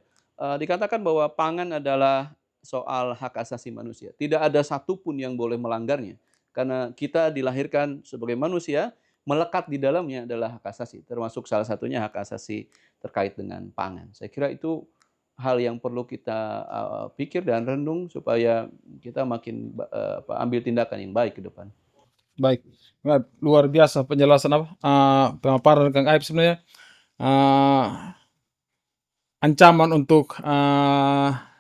S3: dikatakan bahwa pangan adalah soal hak asasi manusia. Tidak ada satupun yang boleh melanggarnya. Karena kita dilahirkan sebagai manusia, melekat di dalamnya adalah hak asasi, termasuk salah satunya hak asasi terkait dengan pangan. Saya kira itu hal yang perlu kita pikir dan renung supaya kita makin ambil tindakan yang baik ke depan.
S1: Baik, luar biasa penjelasan pemaparan Kang Aib sebenarnya. Ancaman untuk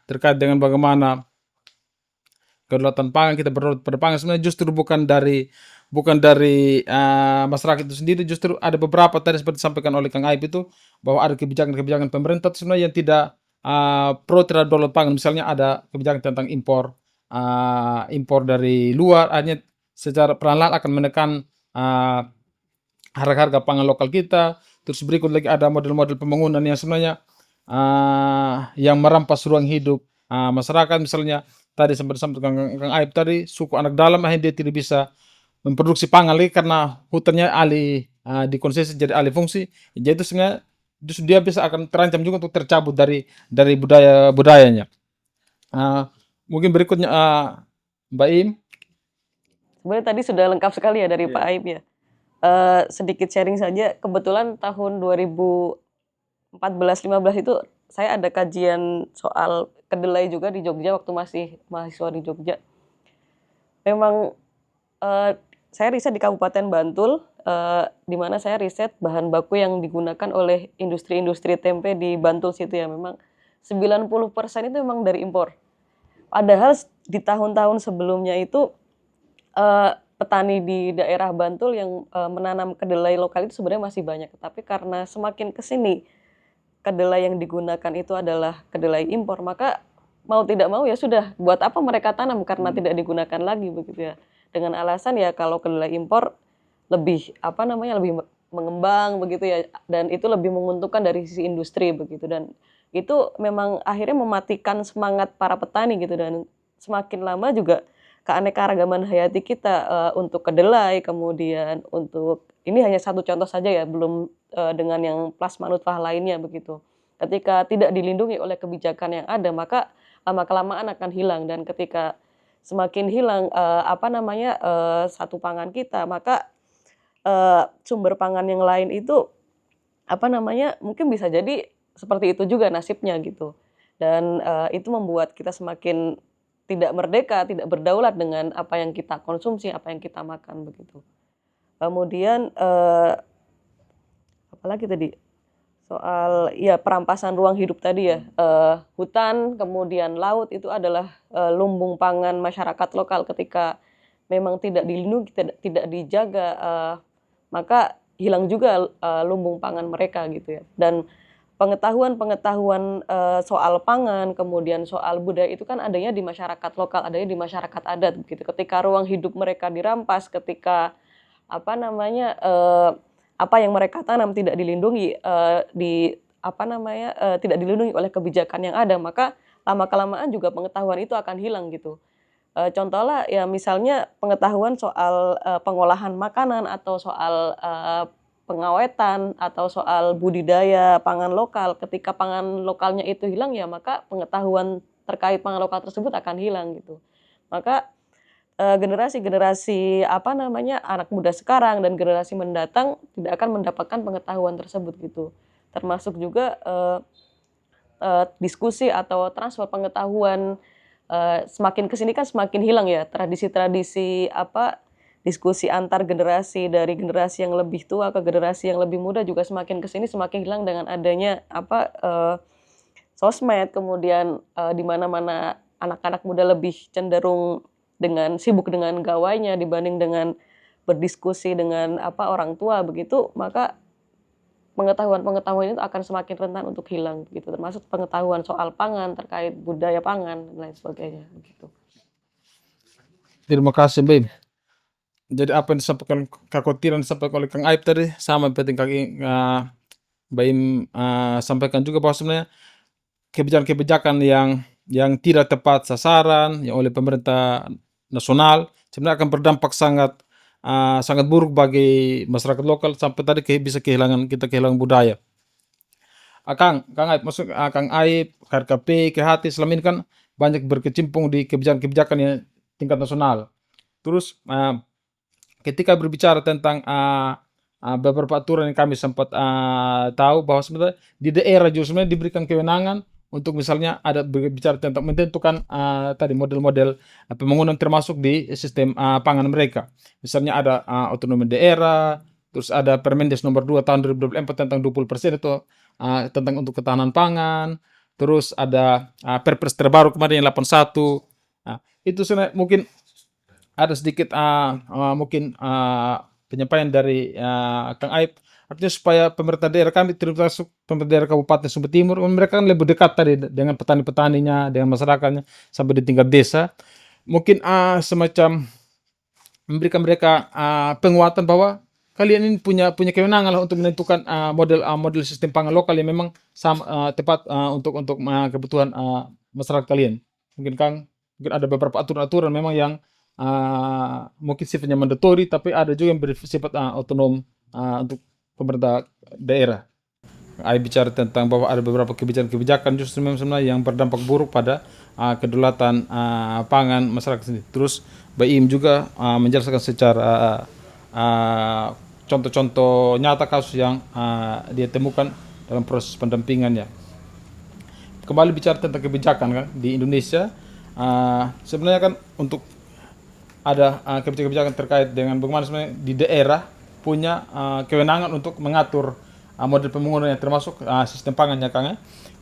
S1: terkait dengan bagaimana kedaulatan pangan kita berdaulat pada pangan sebenarnya justru bukan dari masyarakat itu sendiri, justru ada beberapa tadi seperti disampaikan oleh Kang Aib itu bahwa ada kebijakan-kebijakan pemerintah sebenarnya yang tidak pro terhadap daulat pangan. Misalnya ada kebijakan tentang impor dari luar, hanya secara perlahan akan menekan harga-harga pangan lokal kita. Terus berikut lagi ada model-model pembangunan yang sebenarnya yang merampas ruang hidup masyarakat. Misalnya tadi sempat disampaikan Kang Aib tadi, suku anak dalam akhirnya dia tidak bisa memproduksi pangan lagi karena hutannya alih dikonsesi jadi alih fungsi. Jadi itu sebenarnya justru dia bisa akan terancam juga untuk tercabut dari budayanya. Mungkin berikutnya Mbak Im.
S2: Sebenarnya tadi sudah lengkap sekali ya dari
S3: Iya.
S2: Pak Aib ya. Sedikit sharing saja, kebetulan tahun 2014-15 itu saya ada kajian soal kedelai juga di Jogja waktu masih mahasiswa di Jogja. Memang saya riset di Kabupaten Bantul, di mana saya riset bahan baku yang digunakan oleh industri-industri tempe di Bantul situ ya, memang 90% itu memang dari impor. Padahal di tahun-tahun sebelumnya itu petani di daerah Bantul yang menanam kedelai lokal itu sebenarnya masih banyak. Tapi karena semakin ke sini kedelai yang digunakan itu adalah kedelai impor, maka mau tidak mau ya sudah, buat apa mereka tanam karena tidak digunakan lagi begitu ya. Dengan alasan ya kalau kedelai impor lebih lebih mengembang begitu ya, dan itu lebih menguntungkan dari sisi industri begitu, dan itu memang akhirnya mematikan semangat para petani gitu. Dan semakin lama juga keanekaragaman hayati kita untuk kedelai, kemudian untuk ini hanya satu contoh saja ya, belum dengan yang plasma nutfah lainnya begitu. Ketika tidak dilindungi oleh kebijakan yang ada, maka lama-kelamaan akan hilang, dan ketika semakin hilang satu pangan kita, maka sumber pangan yang lain itu mungkin bisa jadi seperti itu juga nasibnya gitu. Dan itu membuat kita semakin tidak merdeka, tidak berdaulat dengan apa yang kita konsumsi, apa yang kita makan begitu. Kemudian apalagi tadi soal ya perampasan ruang hidup tadi ya, hutan kemudian laut itu adalah lumbung pangan masyarakat lokal. Ketika memang tidak dilindungi, tidak dijaga, maka hilang juga lumbung pangan mereka gitu ya. Dan pengetahuan soal pangan, kemudian soal budaya itu kan adanya di masyarakat lokal, adanya di masyarakat adat begitu. Ketika ruang hidup mereka dirampas, ketika apa yang mereka tanam tidak dilindungi, tidak dilindungi oleh kebijakan yang ada, maka lama-kelamaan juga pengetahuan itu akan hilang gitu. Contohnya ya misalnya pengetahuan soal pengolahan makanan, atau soal pengawetan, atau soal budidaya pangan lokal. Ketika pangan lokalnya itu hilang ya, maka pengetahuan terkait pangan lokal tersebut akan hilang gitu. Maka generasi anak muda sekarang dan generasi mendatang tidak akan mendapatkan pengetahuan tersebut gitu. Termasuk juga diskusi atau transfer pengetahuan, semakin kesini kan semakin hilang ya tradisi-tradisi diskusi antar generasi dari generasi yang lebih tua ke generasi yang lebih muda juga semakin ke sini semakin hilang dengan adanya sosmed, kemudian di mana-mana anak-anak muda lebih cenderung sibuk dengan gawainya dibanding dengan berdiskusi dengan orang tua begitu, maka pengetahuan-pengetahuan itu akan semakin rentan untuk hilang gitu, termasuk pengetahuan soal pangan, terkait budaya pangan dan lain sebagainya begitu.
S1: Terima kasih, Bim. Jadi apa yang disampaikan kekhawatiran disampaikan oleh Kang Aib tadi sama penting Baim sampaikan juga bahwa sebenarnya kebijakan-kebijakan yang tidak tepat sasaran yang oleh pemerintah nasional sebenarnya akan berdampak sangat buruk bagi masyarakat lokal sampai tadi bisa kehilangan budaya. Kang Aib maksud Kang Aib, KRKP, KHT selama ini kan banyak berkecimpung di kebijakan-kebijakan yang tingkat nasional. Terus ketika berbicara tentang beberapa aturan yang kami sempat tahu bahwa sebenarnya di daerah juga sebenarnya diberikan kewenangan untuk misalnya ada berbicara tentang menentukan tadi model-model pembangunan termasuk di sistem pangan mereka. Misalnya ada otonomi daerah, terus ada Permendes nomor 2 tahun 2024 tentang 20% itu tentang untuk ketahanan pangan, terus ada Perpres terbaru kemarin yang 81. Itu sebenarnya mungkin ada sedikit mungkin penyampaian dari Kang Aib. Artinya supaya pemerintah daerah kami termasuk pemerintah daerah Kabupaten Sumber Timur, mereka kan lebih dekat tadi dengan petani-petaninya, dengan masyarakatnya sampai di tingkat desa. Mungkin semacam memberikan mereka penguatan bahwa kalian ini punya kewenangan lah untuk menentukan model sistem pangan lokal yang memang tepat untuk kebutuhan masyarakat kalian. Mungkin ada beberapa aturan-aturan memang yang mungkin sifatnya mandatori tapi ada juga yang bersifat otonom untuk pemerintah daerah. Bicara tentang bahwa ada beberapa kebijakan-kebijakan justru memang sebenarnya yang berdampak buruk pada kedaulatan pangan masyarakat sendiri. Terus Baim juga menjelaskan secara contoh-contoh nyata kasus yang dia temukan dalam proses pendampingannya. Kembali bicara tentang kebijakan kan di Indonesia, sebenarnya kan untuk ada kebijakan-kebijakan terkait dengan bagaimana sebenarnya di daerah punya kewenangan untuk mengatur model pembangunan yang termasuk sistem pangannya Kang ya.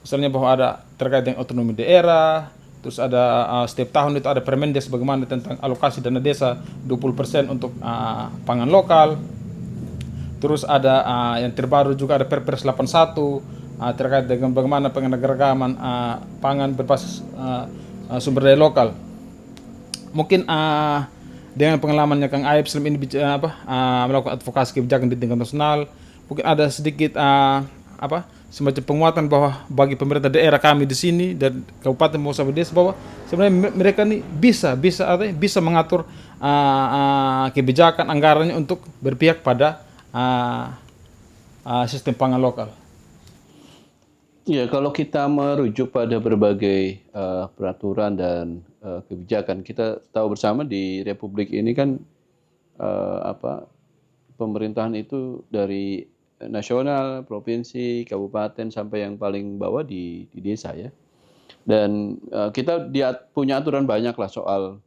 S1: Misalnya bahwa ada terkait dengan otonomi daerah, terus ada setiap tahun itu ada Permendes bagaimana tentang alokasi dana desa 20% untuk pangan lokal. Terus ada yang terbaru juga ada Perpres 81 terkait dengan bagaimana pengeneragaman pangan berbasis sumber daya lokal. Mungkin dengan pengalamannya Kang Aib selama ini melakukan advokasi kebijakan di tingkat nasional, mungkin ada sedikit semacam penguatan bahwa bagi pemerintah daerah kami di sini dan kabupaten maupun sampai desa bahwa sebenarnya mereka nih bisa mengatur kebijakan anggarannya untuk berpihak pada sistem pangan lokal.
S3: Ya, kalau kita merujuk pada berbagai peraturan dan kebijakan, kita tahu bersama di Republik ini kan pemerintahan itu dari nasional, provinsi, kabupaten sampai yang paling bawah di desa ya. Dan kita punya aturan banyak lah soal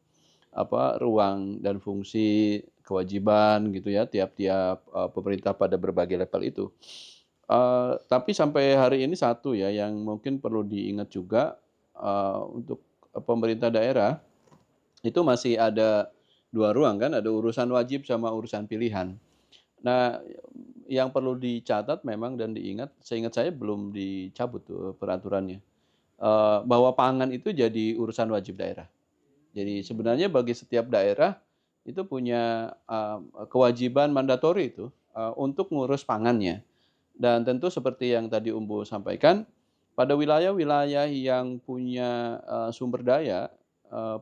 S3: ruang dan fungsi kewajiban gitu ya tiap-tiap pemerintah pada berbagai level itu. Tapi sampai hari ini satu ya yang mungkin perlu diingat juga untuk pemerintah daerah itu masih ada dua ruang kan, ada urusan wajib sama urusan pilihan. Nah, yang perlu dicatat memang dan diingat, seingat saya belum dicabut tuh peraturannya, bahwa pangan itu jadi urusan wajib daerah. Jadi sebenarnya bagi setiap daerah itu punya kewajiban mandatori itu untuk ngurus pangannya. Dan tentu seperti yang tadi Umbu sampaikan, pada wilayah-wilayah yang punya sumber daya,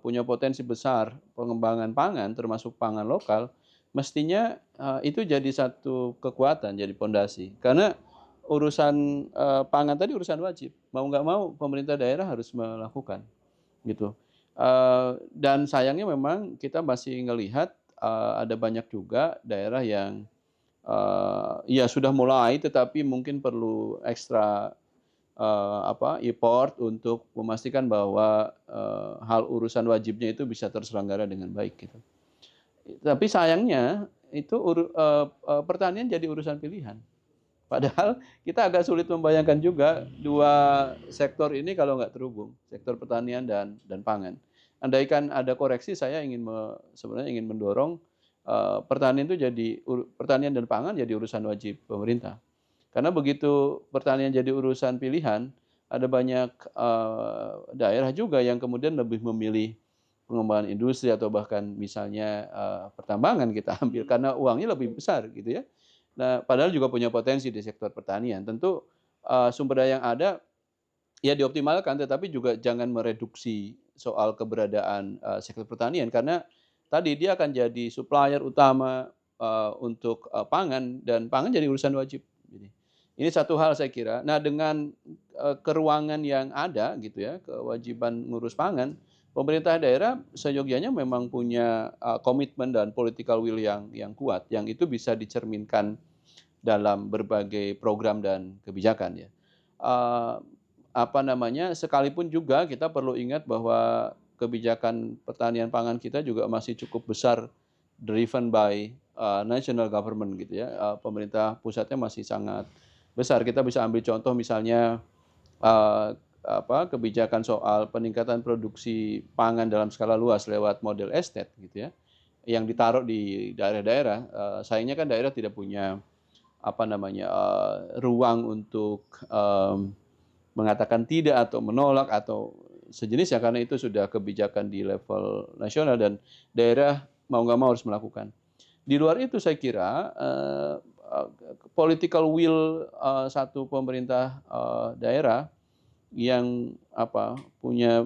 S3: punya potensi besar pengembangan pangan, termasuk pangan lokal, mestinya itu jadi satu kekuatan, jadi pondasi. Karena urusan pangan tadi urusan wajib, mau nggak mau pemerintah daerah harus melakukan, gitu. Dan sayangnya memang kita masih ngelihat ada banyak juga daerah yang ya sudah mulai tetapi mungkin perlu ekstra effort untuk memastikan bahwa hal urusan wajibnya itu bisa terselenggara dengan baik gitu. Tapi sayangnya itu pertanian jadi urusan pilihan. Padahal kita agak sulit membayangkan juga dua sektor ini kalau nggak terhubung, sektor pertanian dan pangan. Andaikan ada koreksi, saya sebenarnya ingin mendorong pertanian itu pertanian dan pangan jadi urusan wajib pemerintah. Karena begitu pertanian jadi urusan pilihan, ada banyak daerah juga yang kemudian lebih memilih pengembangan industri atau bahkan misalnya pertambangan kita ambil karena uangnya lebih besar gitu ya. Nah, padahal juga punya potensi di sektor pertanian. Tentu sumber daya yang ada ya dioptimalkan, tetapi juga jangan mereduksi soal keberadaan sektor pertanian karena tadi dia akan jadi supplier utama untuk pangan dan pangan jadi urusan wajib. Jadi, ini satu hal saya kira. Nah, dengan keruangan yang ada gitu ya, kewajiban ngurus pangan, pemerintah daerah seyogyanya memang punya komitmen dan political will yang kuat, yang itu bisa dicerminkan dalam berbagai program dan kebijakan ya. Uh, Sekalipun juga kita perlu ingat bahwa kebijakan pertanian pangan kita juga masih cukup besar driven by national government gitu ya. Pemerintah pusatnya masih sangat besar. Kita bisa ambil contoh misalnya kebijakan soal peningkatan produksi pangan dalam skala luas lewat model estate gitu ya, yang ditaruh di daerah-daerah. Sayangnya kan daerah tidak punya ruang untuk mengatakan tidak atau menolak atau sejenisnya karena itu sudah kebijakan di level nasional dan daerah mau nggak mau harus melakukan. Di luar itu saya kira political will satu pemerintah daerah yang punya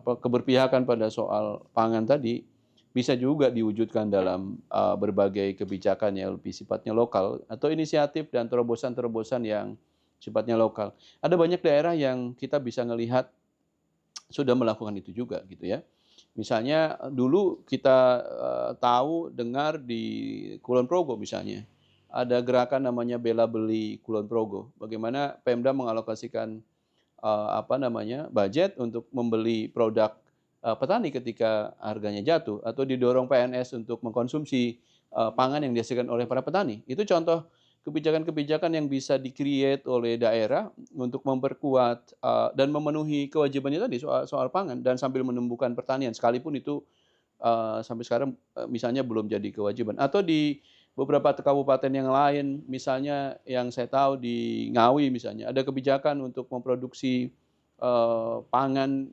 S3: keberpihakan pada soal pangan tadi bisa juga diwujudkan dalam berbagai kebijakan yang lebih sifatnya lokal atau inisiatif dan terobosan-terobosan yang sifatnya lokal. Ada banyak daerah yang kita bisa melihat sudah melakukan itu juga gitu ya. Misalnya dulu kita tahu dengar di Kulon Progo misalnya ada gerakan namanya Bela Beli Kulon Progo. Bagaimana Pemda mengalokasikan budget untuk membeli produk petani ketika harganya jatuh atau didorong PNS untuk mengkonsumsi pangan yang dihasilkan oleh para petani. Itu contoh kebijakan-kebijakan yang bisa di-create oleh daerah untuk memperkuat dan memenuhi kewajibannya tadi soal pangan dan sambil menumbuhkan pertanian sekalipun itu sampai sekarang misalnya belum jadi kewajiban. Atau di beberapa kabupaten yang lain, misalnya yang saya tahu di Ngawi misalnya, ada kebijakan untuk memproduksi pangan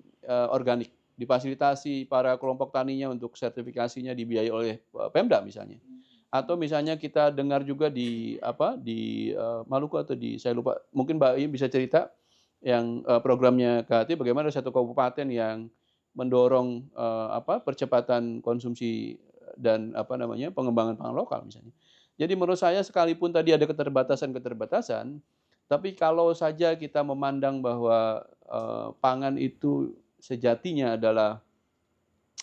S3: organik, difasilitasi para kelompok taninya untuk sertifikasinya dibiayai oleh Pemda misalnya. Atau misalnya kita dengar juga di Maluku atau saya lupa, mungkin Mbak Im bisa cerita yang programnya KHT bagaimana satu kabupaten yang mendorong percepatan konsumsi dan pengembangan pangan lokal misalnya. Jadi menurut saya sekalipun tadi ada keterbatasan, tapi kalau saja kita memandang bahwa pangan itu sejatinya adalah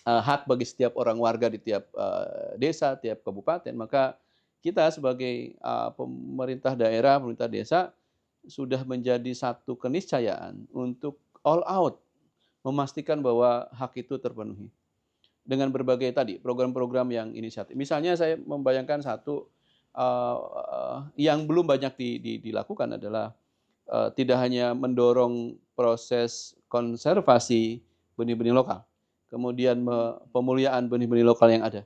S3: hak bagi setiap orang warga di tiap desa, tiap kabupaten, maka kita sebagai pemerintah daerah, pemerintah desa sudah menjadi satu keniscayaan untuk all out memastikan bahwa hak itu terpenuhi dengan berbagai tadi program-program yang inisiatif. Misalnya saya membayangkan satu yang belum banyak dilakukan adalah tidak hanya mendorong proses konservasi benih-benih lokal, kemudian pemulihaan benih-benih lokal yang ada,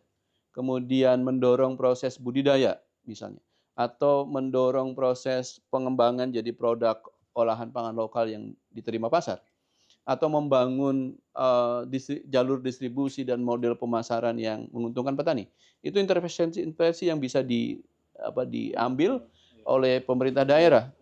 S3: kemudian mendorong proses budidaya misalnya, atau mendorong proses pengembangan jadi produk olahan pangan lokal yang diterima pasar, atau membangun jalur distribusi dan model pemasaran yang menguntungkan petani. Itu intervensi yang bisa diambil oleh pemerintah daerah.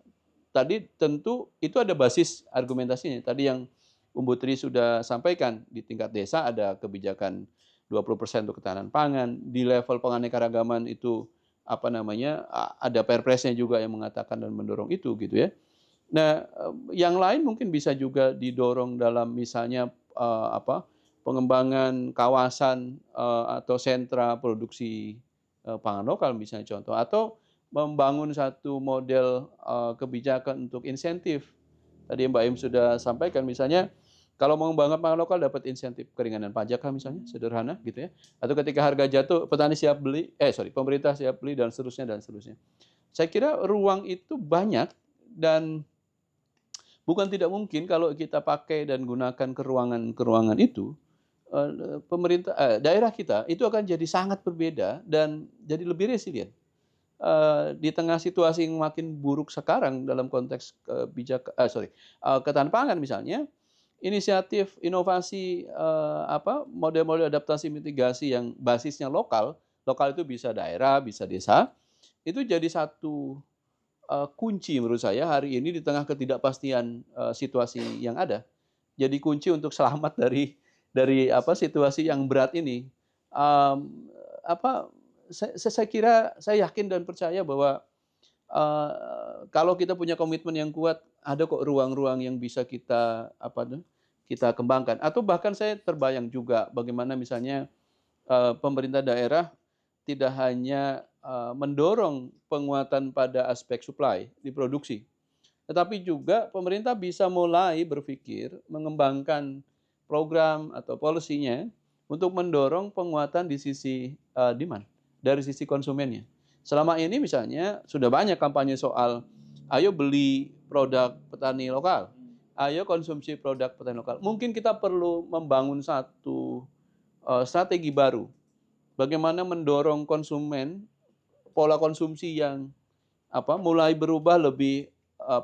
S3: Tadi tentu itu ada basis argumentasinya. Tadi yang Putri sudah sampaikan, di tingkat desa ada kebijakan 20% untuk ketahanan pangan, di level penganekaragaman itu ada perpresnya juga yang mengatakan dan mendorong itu gitu ya. Nah, yang lain mungkin bisa juga didorong dalam misalnya pengembangan kawasan atau sentra produksi pangan lokal misalnya contoh, atau membangun satu model kebijakan untuk insentif. Tadi Mbak Im sudah sampaikan misalnya Kalau mau mengembangkan pangan lokal dapat insentif keringanan pajak kah misalnya, sederhana gitu ya. Atau ketika harga jatuh petani siap beli, pemerintah siap beli dan seterusnya dan seterusnya. Saya kira ruang itu banyak dan bukan tidak mungkin kalau kita pakai dan gunakan keruangan-keruangan itu, daerah kita itu akan jadi sangat berbeda dan jadi lebih resilient. Di tengah situasi yang makin buruk sekarang dalam konteks ketahanan pangan misalnya, inisiatif inovasi model-model adaptasi mitigasi yang basisnya lokal itu bisa daerah, bisa desa, itu jadi satu kunci menurut saya hari ini di tengah ketidakpastian situasi yang ada. Jadi kunci untuk selamat dari situasi yang berat ini. Um, apa saya kira saya yakin dan percaya bahwa kalau kita punya komitmen yang kuat, ada kok ruang-ruang yang bisa kita kembangkan. Atau bahkan saya terbayang juga bagaimana misalnya pemerintah daerah tidak hanya mendorong penguatan pada aspek supply di produksi, tetapi juga pemerintah bisa mulai berpikir mengembangkan program atau polisinya untuk mendorong penguatan di sisi demand, dari sisi konsumennya. Selama ini misalnya sudah banyak kampanye soal ayo beli produk petani lokal, ayo konsumsi produk petani lokal. Mungkin kita perlu membangun satu strategi baru, bagaimana mendorong konsumen pola konsumsi yang mulai berubah lebih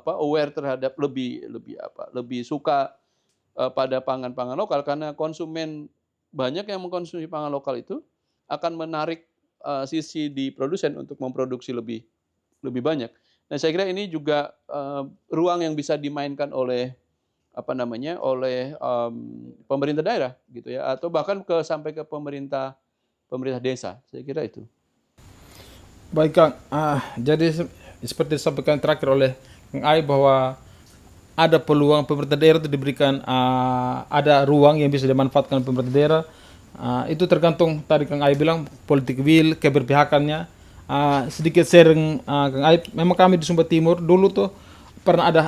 S3: aware terhadap lebih suka pada pangan-pangan lokal, karena konsumen banyak yang mengkonsumsi pangan lokal itu akan menarik sisi di produsen untuk memproduksi lebih banyak. Nah, saya kira ini juga ruang yang bisa dimainkan oleh pemerintah daerah gitu ya, atau bahkan sampai ke pemerintah desa. Saya kira itu.
S1: Baik Kang, jadi seperti disampaikan terakhir oleh Kang Ai bahwa ada peluang pemerintah daerah itu diberikan ada ruang yang bisa dimanfaatkan pemerintah daerah. Itu tergantung tadi Kang Ai bilang politik will, keberpihakannya. Sedikit sharing Kang Ai, memang kami di Sumba Timur dulu tuh pernah ada,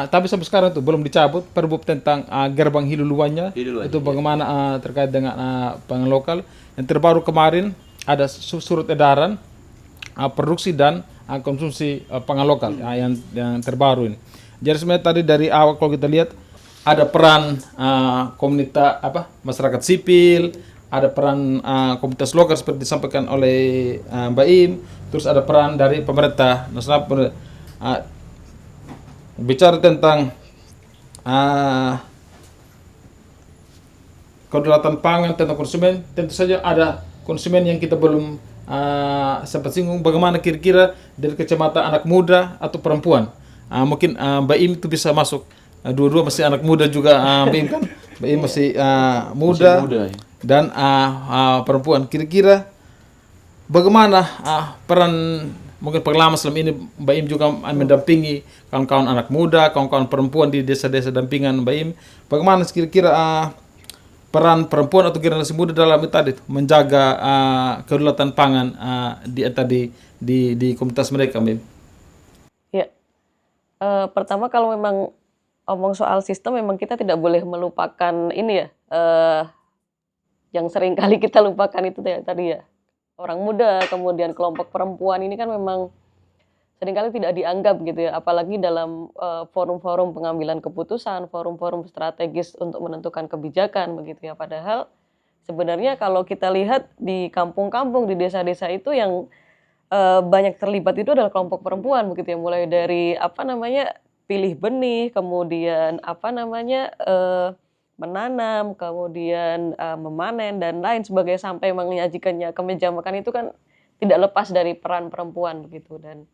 S1: tapi sampai sekarang tuh belum dicabut Perbup tentang gerbang hiluluannya. Itu bagaimana terkait dengan pangan lokal. Yang terbaru kemarin ada surat edaran produksi dan konsumsi pangan lokal yang terbaru ini. Jadi sebenarnya tadi dari awal kalau kita lihat ada peran komunitas masyarakat sipil, ada peran komunitas lokal seperti disampaikan oleh Mbak Im, terus ada peran dari pemerintah nasional. Bicara tentang kedaulatan pangan, tentang konsumen, tentu saja ada konsumen yang kita belum sempat singgung, bagaimana kira-kira dari kacamata anak muda atau perempuan. Mungkin Mbak Im itu bisa masuk, dua-dua masih anak muda juga, Mbak Im kan, Mbak Im masih muda,
S3: Ya.
S1: dan perempuan. Kira-kira bagaimana peran, mungkin pengalaman selama ini Mbak Im juga mendampingi kawan-kawan anak muda, kawan-kawan perempuan di desa-desa dampingan Mbak Im. Bagaimana kira-kira peran perempuan atau generasi muda dalam itu tadi menjaga kedaulatan pangan di komunitas mereka, Mbak Im?
S2: Ya, pertama kalau memang omong soal sistem, memang kita tidak boleh melupakan ini ya, yang sering kali kita lupakan itu tadi ya, orang muda, kemudian kelompok perempuan ini kan memang seringkali tidak dianggap gitu ya, apalagi dalam forum-forum pengambilan keputusan, forum-forum strategis untuk menentukan kebijakan begitu ya. Padahal sebenarnya kalau kita lihat di kampung-kampung, di desa-desa itu yang banyak terlibat itu adalah kelompok perempuan begitu ya, mulai dari pilih benih, kemudian menanam, kemudian memanen dan lain sebagainya, sampai menyajikannya ke meja makan itu kan tidak lepas dari peran perempuan begitu. Dan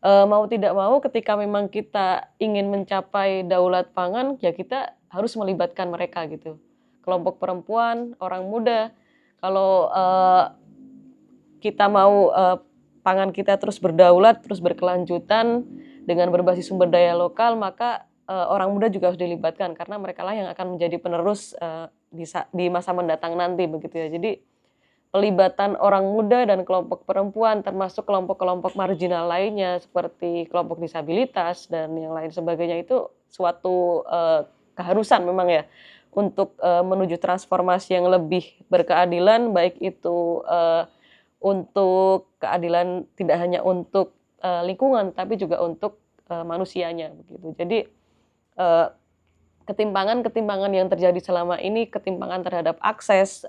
S2: mau tidak mau ketika memang kita ingin mencapai daulat pangan, ya kita harus melibatkan mereka gitu. Kelompok perempuan, orang muda. Kalau kita mau pangan kita terus berdaulat, terus berkelanjutan dengan berbasis sumber daya lokal, maka orang muda juga harus dilibatkan, karena mereka lah yang akan menjadi penerus di masa mendatang nanti begitu ya. Jadi pelibatan orang muda dan kelompok perempuan, termasuk kelompok-kelompok marginal lainnya seperti kelompok disabilitas dan yang lain sebagainya, itu suatu keharusan memang ya untuk menuju transformasi yang lebih berkeadilan, baik itu untuk keadilan tidak hanya untuk lingkungan, tapi juga untuk manusianya begitu. Jadi eh, ketimpangan-ketimpangan yang terjadi selama ini, ketimpangan terhadap akses,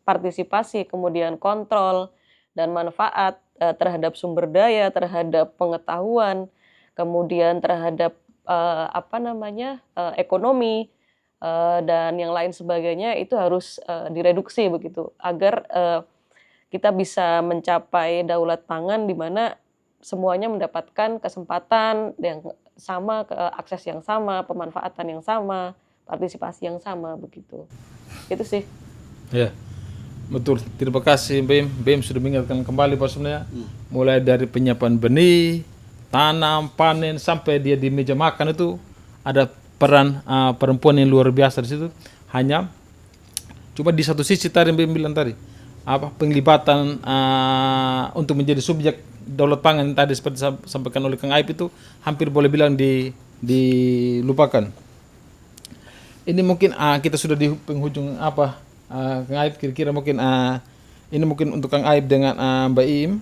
S2: partisipasi, kemudian kontrol dan manfaat terhadap sumber daya, terhadap pengetahuan, kemudian terhadap ekonomi dan yang lain sebagainya itu harus direduksi begitu agar kita bisa mencapai daulat pangan di mana semuanya mendapatkan kesempatan yang sama, akses yang sama, pemanfaatan yang sama, partisipasi yang sama begitu. Itu sih.
S1: Ya, betul. Terima kasih BEM. BEM sudah mengingatkan kembali bahwa sebenarnya mulai dari penyiapan benih, tanam, panen sampai dia di meja makan itu ada peran perempuan yang luar biasa di situ. Hanya cuma di satu sisi tadi yang BEM bilang tadi, penglibatan untuk menjadi subjek daulat pangan yang tadi seperti sampaikan oleh Kang Aib itu hampir boleh bilang dilupakan. Ini mungkin kita sudah di penghujung Kang Aib, kira-kira mungkin ini mungkin untuk Kang Aib dengan Mbak Iim.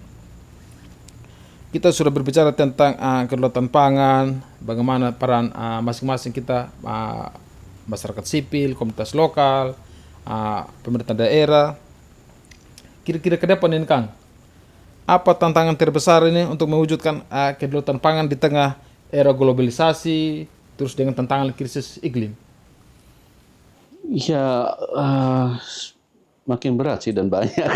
S1: Kita sudah berbicara tentang kedaulatan pangan, bagaimana peran masing-masing kita, masyarakat sipil, komunitas lokal, pemerintah daerah. Kira-kira ke depan ini Kang, apa tantangan terbesar ini untuk mewujudkan kedaulatan pangan di tengah era globalisasi, terus dengan tantangan krisis iklim?
S3: Ya, makin berat sih dan banyak.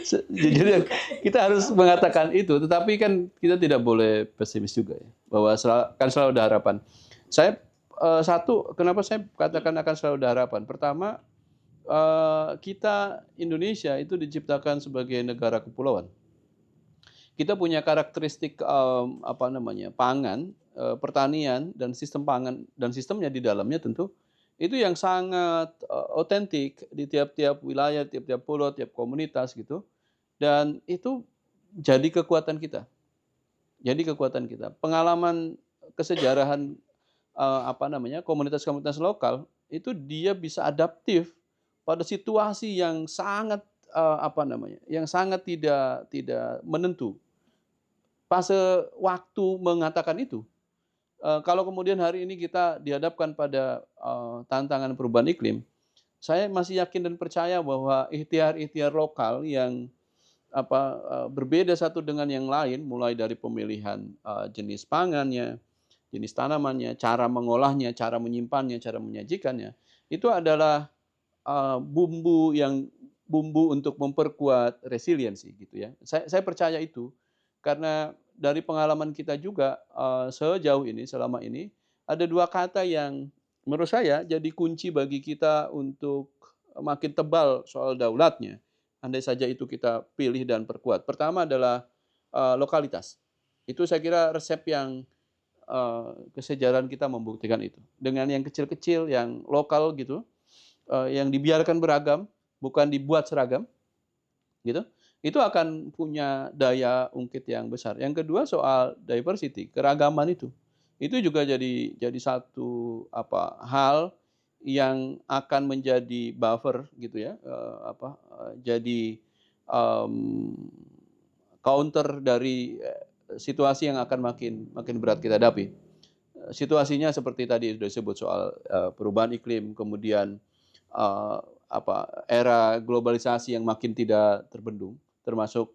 S3: Jadi kita harus mengatakan itu, tetapi kan kita tidak boleh pesimis juga ya, bahwa kan selalu ada harapan. Saya kenapa saya katakan akan selalu ada harapan? Pertama, kita Indonesia itu diciptakan sebagai negara kepulauan. Kita punya karakteristik pangan, pertanian dan sistem pangan dan sistemnya di dalamnya tentu itu yang sangat otentik di tiap-tiap wilayah, tiap-tiap pulau, tiap komunitas gitu. Dan itu jadi kekuatan kita. Jadi kekuatan kita. Pengalaman kesejarahan komunitas-komunitas lokal itu dia bisa adaptif pada situasi yang sangat yang sangat tidak menentu. Fase waktu mengatakan itu. Kalau kemudian hari ini kita dihadapkan pada tantangan perubahan iklim, saya masih yakin dan percaya bahwa ikhtiar-ikhtiar lokal yang berbeda satu dengan yang lain, mulai dari pemilihan jenis pangannya, jenis tanamannya, cara mengolahnya, cara menyimpannya, cara menyajikannya, itu adalah bumbu untuk memperkuat resiliensi gitu ya. Saya percaya itu karena dari pengalaman kita juga sejauh ini, selama ini, ada dua kata yang menurut saya jadi kunci bagi kita untuk makin tebal soal daulatnya. Andai saja itu kita pilih dan perkuat. Pertama adalah lokalitas. Itu saya kira resep yang kesejarahan kita membuktikan itu. Dengan yang kecil-kecil, yang lokal gitu, yang dibiarkan beragam, bukan dibuat seragam, gitu. Itu akan punya daya ungkit yang besar. Yang kedua soal diversity, keragaman itu. Itu juga jadi satu hal yang akan menjadi buffer gitu ya, jadi counter dari situasi yang akan makin berat kita hadapi. Situasinya seperti tadi sudah disebut soal perubahan iklim, kemudian era globalisasi yang makin tidak terbendung, termasuk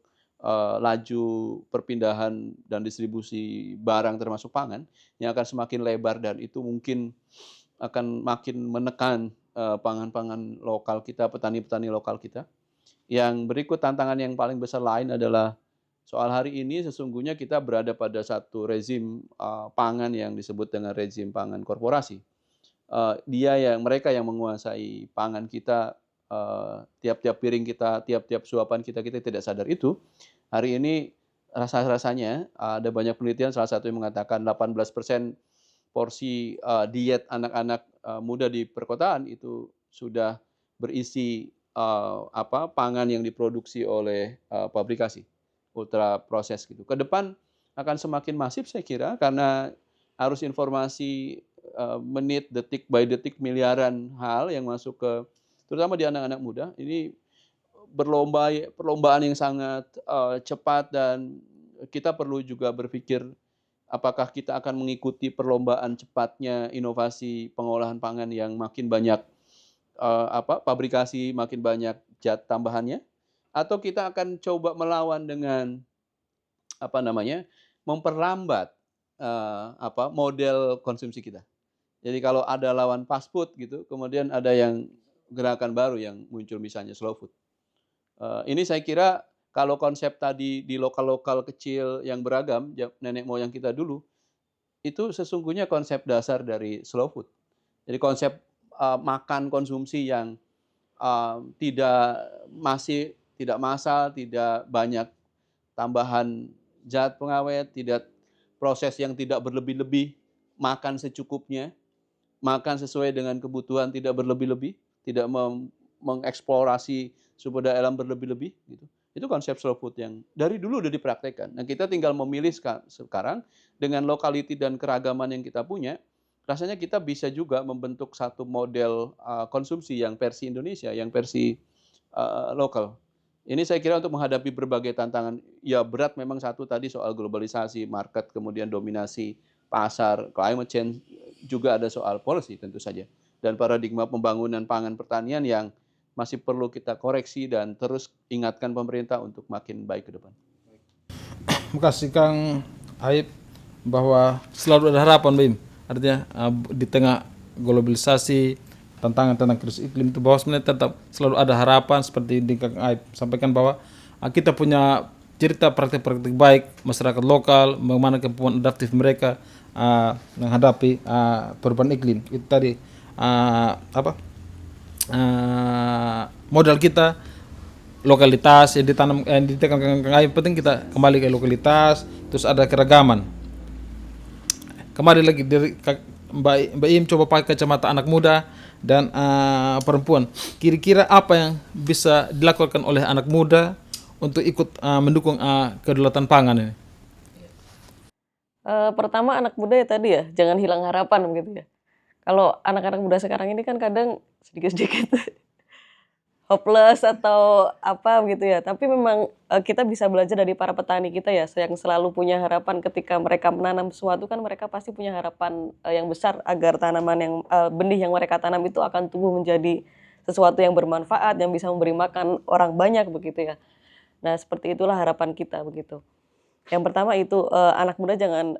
S3: laju perpindahan dan distribusi barang termasuk pangan yang akan semakin lebar, dan itu mungkin akan makin menekan pangan-pangan lokal kita, petani-petani lokal kita. Yang berikut tantangan yang paling besar lain adalah soal hari ini sesungguhnya kita berada pada satu rezim pangan yang disebut dengan rezim pangan korporasi. Mereka yang menguasai pangan kita, tiap-tiap piring kita, tiap-tiap suapan kita tidak sadar itu. Hari ini rasanya ada banyak penelitian, salah satu yang mengatakan 18% porsi diet anak-anak muda di perkotaan itu sudah berisi pangan yang diproduksi oleh pabrikasi, ultra proses gitu. Ke depan akan semakin masif saya kira, karena arus informasi menit, detik by detik miliaran hal yang masuk ke, terutama di anak-anak muda. Ini perlombaan yang sangat cepat, dan kita perlu juga berpikir apakah kita akan mengikuti perlombaan cepatnya inovasi pengolahan pangan yang makin banyak pabrikasi, makin banyak zat tambahannya, atau kita akan coba melawan dengan memperlambat model konsumsi kita. Jadi kalau ada lawan fast food gitu, kemudian ada yang gerakan baru yang muncul, misalnya slow food. Ini saya kira kalau konsep tadi di lokal-lokal kecil yang beragam, nenek moyang kita dulu, itu sesungguhnya konsep dasar dari slow food. Jadi konsep makan konsumsi yang tidak massal, tidak banyak tambahan zat pengawet, tidak proses yang tidak berlebih-lebih, makan secukupnya, makan sesuai dengan kebutuhan, tidak berlebih-lebih, tidak mengeksplorasi sumber daya alam berlebih-lebih gitu. Itu konsep slow food yang dari dulu udah dipraktekkan. Nah, kita tinggal memilih sekarang dengan lokality dan keragaman yang kita punya, rasanya kita bisa juga membentuk satu model konsumsi yang versi Indonesia, yang versi lokal. Ini saya kira untuk menghadapi berbagai tantangan. Ya berat memang satu tadi soal globalisasi, market, kemudian dominasi pasar, climate change, juga ada soal policy tentu saja. Dan paradigma pembangunan pangan pertanian yang masih perlu kita koreksi dan terus ingatkan pemerintah untuk makin baik ke depan.
S1: Terima kasih Kang Aib, bahwa selalu ada harapan, Bim. Artinya di tengah globalisasi, tantangan tentang krisis iklim itu, bahwa sebenarnya tetap selalu ada harapan. Seperti di Kang Aib sampaikan bahwa kita punya cerita praktik-praktik baik masyarakat lokal, bagaimana kemampuan adaptif mereka menghadapi perubahan iklim. Itu tadi modal kita lokalitas yang ditanam, yang ditekankan Kang Aib, penting kita kembali ke lokalitas, terus ada keragaman. Kembali lagi dari Mbak Im, coba pakai kacamata anak muda dan perempuan. Kira-kira apa yang bisa dilakukan oleh anak muda untuk ikut mendukung kedaulatan pangan ini?
S2: Pertama, anak muda ya tadi ya, jangan hilang harapan begitu ya. Kalau anak-anak muda sekarang ini kan kadang sedikit-sedikit hopeless atau apa gitu ya. Tapi memang kita bisa belajar dari para petani kita ya, yang selalu punya harapan ketika mereka menanam sesuatu, kan mereka pasti punya harapan yang besar agar tanaman yang benih yang mereka tanam itu akan tumbuh menjadi sesuatu yang bermanfaat, yang bisa memberi makan orang banyak begitu ya. Nah, seperti itulah harapan kita begitu. Yang pertama itu anak muda jangan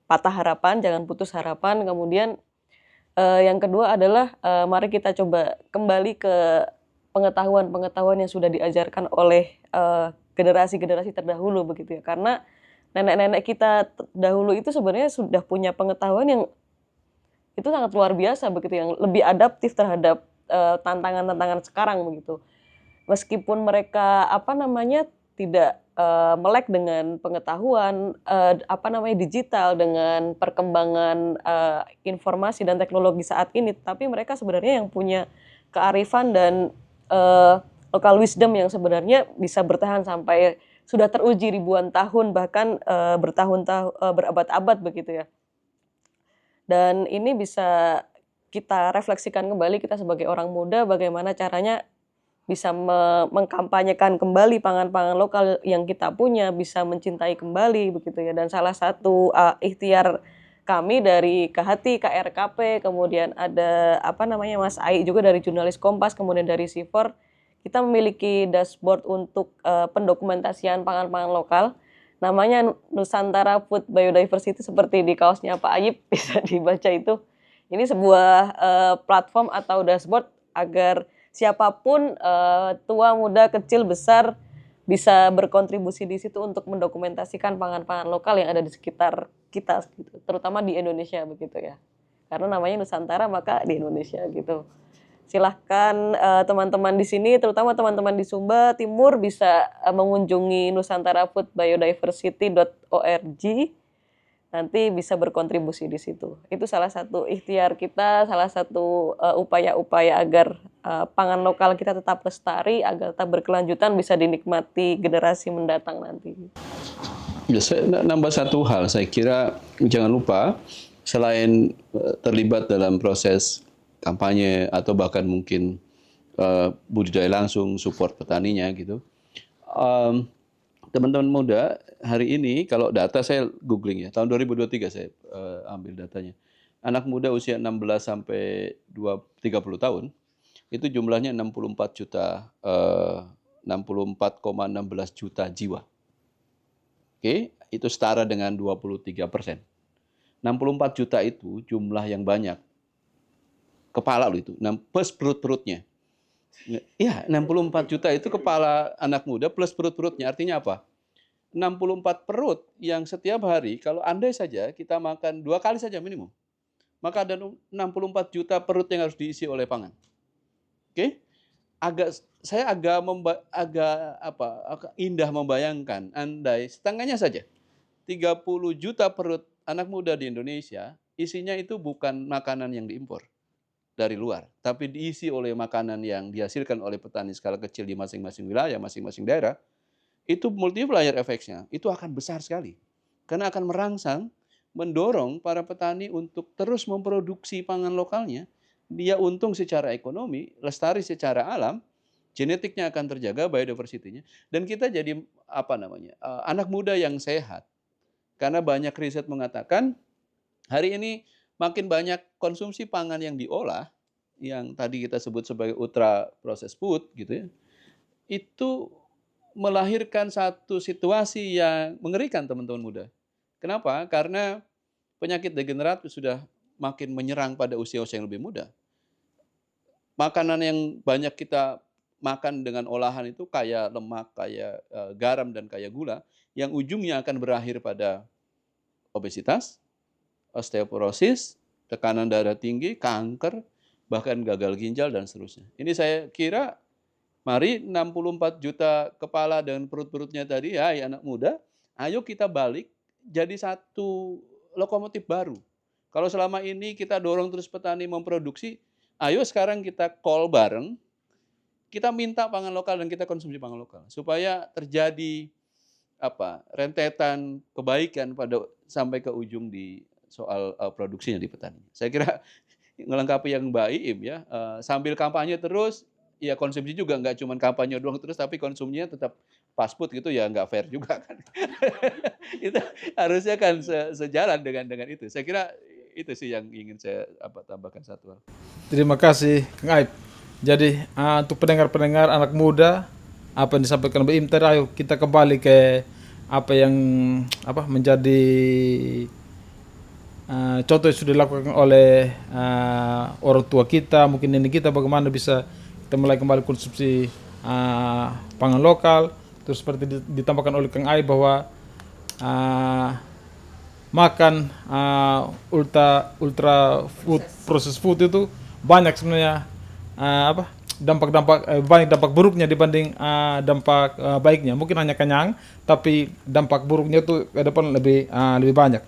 S2: patah harapan, jangan putus harapan. Kemudian yang kedua adalah mari kita coba kembali ke pengetahuan yang sudah diajarkan oleh generasi-generasi terdahulu begitu ya. Karena nenek-nenek kita dahulu itu sebenarnya sudah punya pengetahuan yang itu sangat luar biasa begitu, yang lebih adaptif terhadap tantangan-tantangan sekarang begitu. Meskipun mereka tidak melek dengan pengetahuan digital, dengan perkembangan informasi dan teknologi saat ini, tapi mereka sebenarnya yang punya kearifan dan local wisdom yang sebenarnya bisa bertahan sampai sudah teruji ribuan tahun, bahkan berabad-abad begitu ya. Dan ini bisa kita refleksikan kembali, kita sebagai orang muda, bagaimana caranya bisa mengkampanyekan kembali pangan-pangan lokal yang kita punya, bisa mencintai kembali begitu ya. Dan salah satu ikhtiar kami dari Kahati, KRKP, kemudian ada Mas Ai juga dari Jurnalis Kompas, kemudian dari Sifor, kita memiliki dashboard untuk pendokumentasian pangan-pangan lokal. Namanya Nusantara Food Biodiversity, seperti di kaosnya Pak Ayib, bisa dibaca itu. Ini sebuah platform atau dashboard agar siapapun, tua, muda, kecil, besar, bisa berkontribusi di situ untuk mendokumentasikan pangan-pangan lokal yang ada di sekitar kita, gitu. Terutama di Indonesia begitu ya. Karena namanya Nusantara, maka di Indonesia gitu. Silahkan teman-teman di sini, terutama teman-teman di Sumba Timur, bisa mengunjungi nusantarafoodbiodiversity.org. Nanti bisa berkontribusi di situ. Itu salah satu ikhtiar kita, salah satu upaya-upaya agar pangan lokal kita tetap lestari, agar tetap berkelanjutan, bisa dinikmati generasi mendatang nanti.
S3: Ya, saya nambah satu hal, saya kira jangan lupa selain terlibat dalam proses kampanye atau bahkan mungkin budidaya langsung, support petaninya gitu. Teman-teman muda hari ini kalau data saya googling ya, tahun 2023 saya ambil datanya. Anak muda usia 16 sampai 30 tahun itu jumlahnya 64 juta 64,16 juta jiwa. Oke, itu setara dengan 23%. 64 juta itu jumlah yang banyak. Kepala loh itu, plus perut-perutnya. Ya, 64 juta itu kepala anak muda plus perut-perutnya. Artinya apa? 64 perut yang setiap hari, kalau andai saja kita makan 2 kali saja minimum, maka ada 64 juta perut yang harus diisi oleh pangan. Oke? Saya agak indah membayangkan andai setengahnya saja 30 juta perut anak muda di Indonesia isinya itu bukan makanan yang diimpor dari luar, tapi diisi oleh makanan yang dihasilkan oleh petani skala kecil di masing-masing wilayah, masing-masing daerah. Itu multiplier efeknya, itu akan besar sekali. Karena akan merangsang, mendorong para petani untuk terus memproduksi pangan lokalnya. Dia untung secara ekonomi, lestari secara alam, genetiknya akan terjaga, biodiversity-nya. Dan kita jadi anak muda yang sehat. Karena banyak riset mengatakan, hari ini makin banyak konsumsi pangan yang diolah, yang tadi kita sebut sebagai ultra processed food, gitu ya, itu melahirkan satu situasi yang mengerikan teman-teman muda. Kenapa? Karena penyakit degeneratif sudah makin menyerang pada usia-usia yang lebih muda. Makanan yang banyak kita makan dengan olahan itu kaya lemak, kaya garam, dan kaya gula, yang ujungnya akan berakhir pada obesitas, osteoporosis, tekanan darah tinggi, kanker, bahkan gagal ginjal, dan seterusnya. Ini saya kira mari 64 juta kepala dan perut-perutnya tadi, ya anak muda, ayo kita balik jadi satu lokomotif baru. Kalau selama ini kita dorong terus petani memproduksi, ayo sekarang kita call bareng, kita minta pangan lokal dan kita konsumsi pangan lokal. Supaya terjadi rentetan kebaikan sampai ke ujung di soal produksinya di petani. Saya kira melengkapi yang Mbak Iim ya, sambil kampanye terus, ya konsumsi juga nggak cuma kampanye doang terus, tapi konsumsinya tetap fast food gitu ya nggak fair juga kan. Itu harusnya kan sejalan dengan itu. Saya kira itu sih yang ingin saya tambahkan satu hal.
S1: Terima kasih Kang Aib. Jadi untuk pendengar-pendengar anak muda, apa yang disampaikan Mbak Im tadi, ayo kita kembali ke apa yang menjadi contoh yang sudah dilakukan oleh orang tua kita, mungkin nenek kita, bagaimana bisa kita mulai kembali konsumsi pangan lokal. Terus seperti ditambahkan oleh Kang Aib bahwa makan ultra food, processed food itu banyak sebenarnya banyak dampak buruknya dibanding dampak baiknya. Mungkin hanya kenyang, tapi dampak buruknya itu ke depan lebih banyak.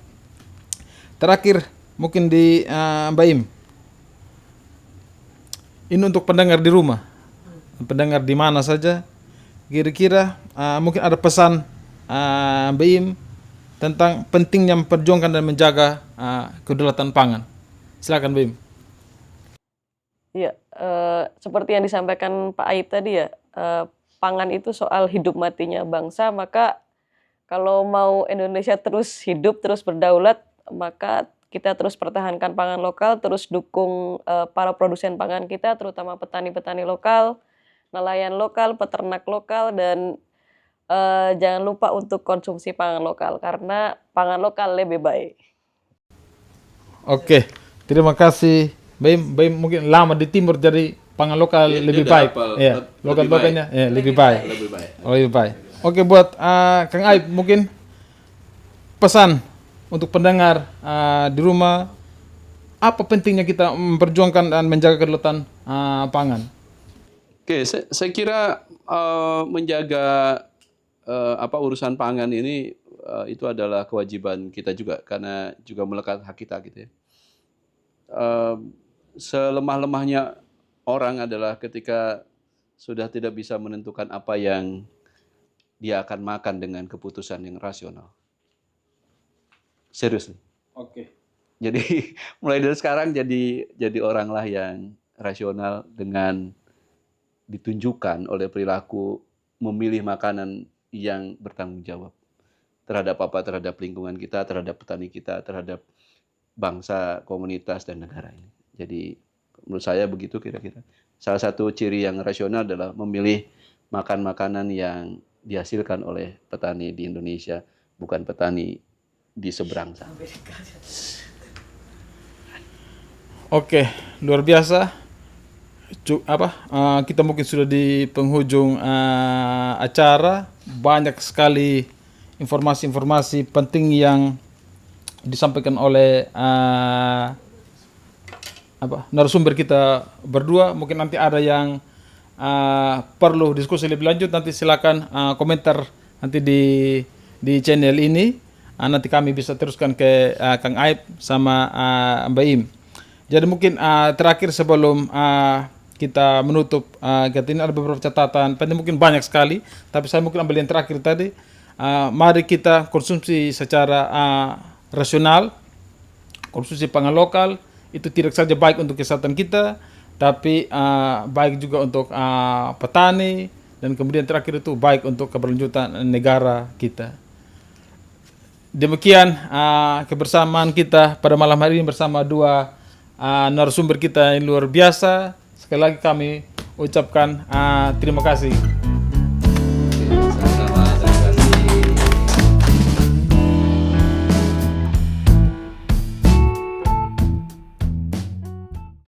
S1: Terakhir mungkin di Mbak Im, ini untuk pendengar di rumah, pendengar di mana saja, kira-kira mungkin ada pesan Mbak Im tentang pentingnya memperjuangkan dan menjaga kedaulatan pangan. Silakan Mbak Im.
S2: Ya, seperti yang disampaikan Pak Aib tadi ya, pangan itu soal hidup matinya bangsa, maka kalau mau Indonesia terus hidup, terus berdaulat, maka kita terus pertahankan pangan lokal, terus dukung para produsen pangan kita, terutama petani-petani lokal, nelayan lokal, peternak lokal, dan jangan lupa untuk konsumsi pangan lokal, karena pangan lokal lebih baik.
S1: Oke, terima kasih Mbak Im. Mbak Im mungkin lama di timur, jadi pangan lokal lebih baik. Ya, lokal-lokalnya lebih baik. Lebih baik. Oke, buat Kang Aib mungkin pesan untuk pendengar di rumah, apa pentingnya kita memperjuangkan dan menjaga kedaulatan pangan?
S3: Oke, saya kira menjaga urusan pangan ini itu adalah kewajiban kita juga, karena juga melekat hak kita gitu ya. Selemah-lemahnya orang adalah ketika sudah tidak bisa menentukan apa yang dia akan makan dengan keputusan yang rasional. Serius.
S1: Oke.
S3: Jadi mulai dari sekarang jadi oranglah yang rasional dengan ditunjukkan oleh perilaku memilih makanan yang bertanggung jawab terhadap apa, terhadap lingkungan kita, terhadap petani kita, terhadap bangsa, komunitas, dan negara ini. Jadi menurut saya begitu kira-kira. Salah satu ciri yang rasional adalah memilih makan makanan yang dihasilkan oleh petani di Indonesia, bukan petani di seberang sana.
S1: Oke, luar biasa. Kita mungkin sudah di penghujung acara. Banyak sekali informasi-informasi penting yang disampaikan oleh narasumber kita berdua. Mungkin nanti ada yang perlu diskusi lebih lanjut, nanti silakan komentar nanti di channel ini. Nanti kami bisa teruskan ke Kang Aib sama Mbak Im. Jadi mungkin terakhir sebelum kita menutup, kita ini ada beberapa catatan, mungkin banyak sekali, tapi saya mungkin ambil yang terakhir tadi. Mari kita konsumsi secara rasional, konsumsi pangan lokal, itu tidak saja baik untuk kesehatan kita, tapi baik juga untuk petani, dan kemudian terakhir itu baik untuk keberlanjutan negara kita. Demikian kebersamaan kita pada malam hari ini bersama dua narasumber kita yang luar biasa. Sekali lagi kami ucapkan terima kasih.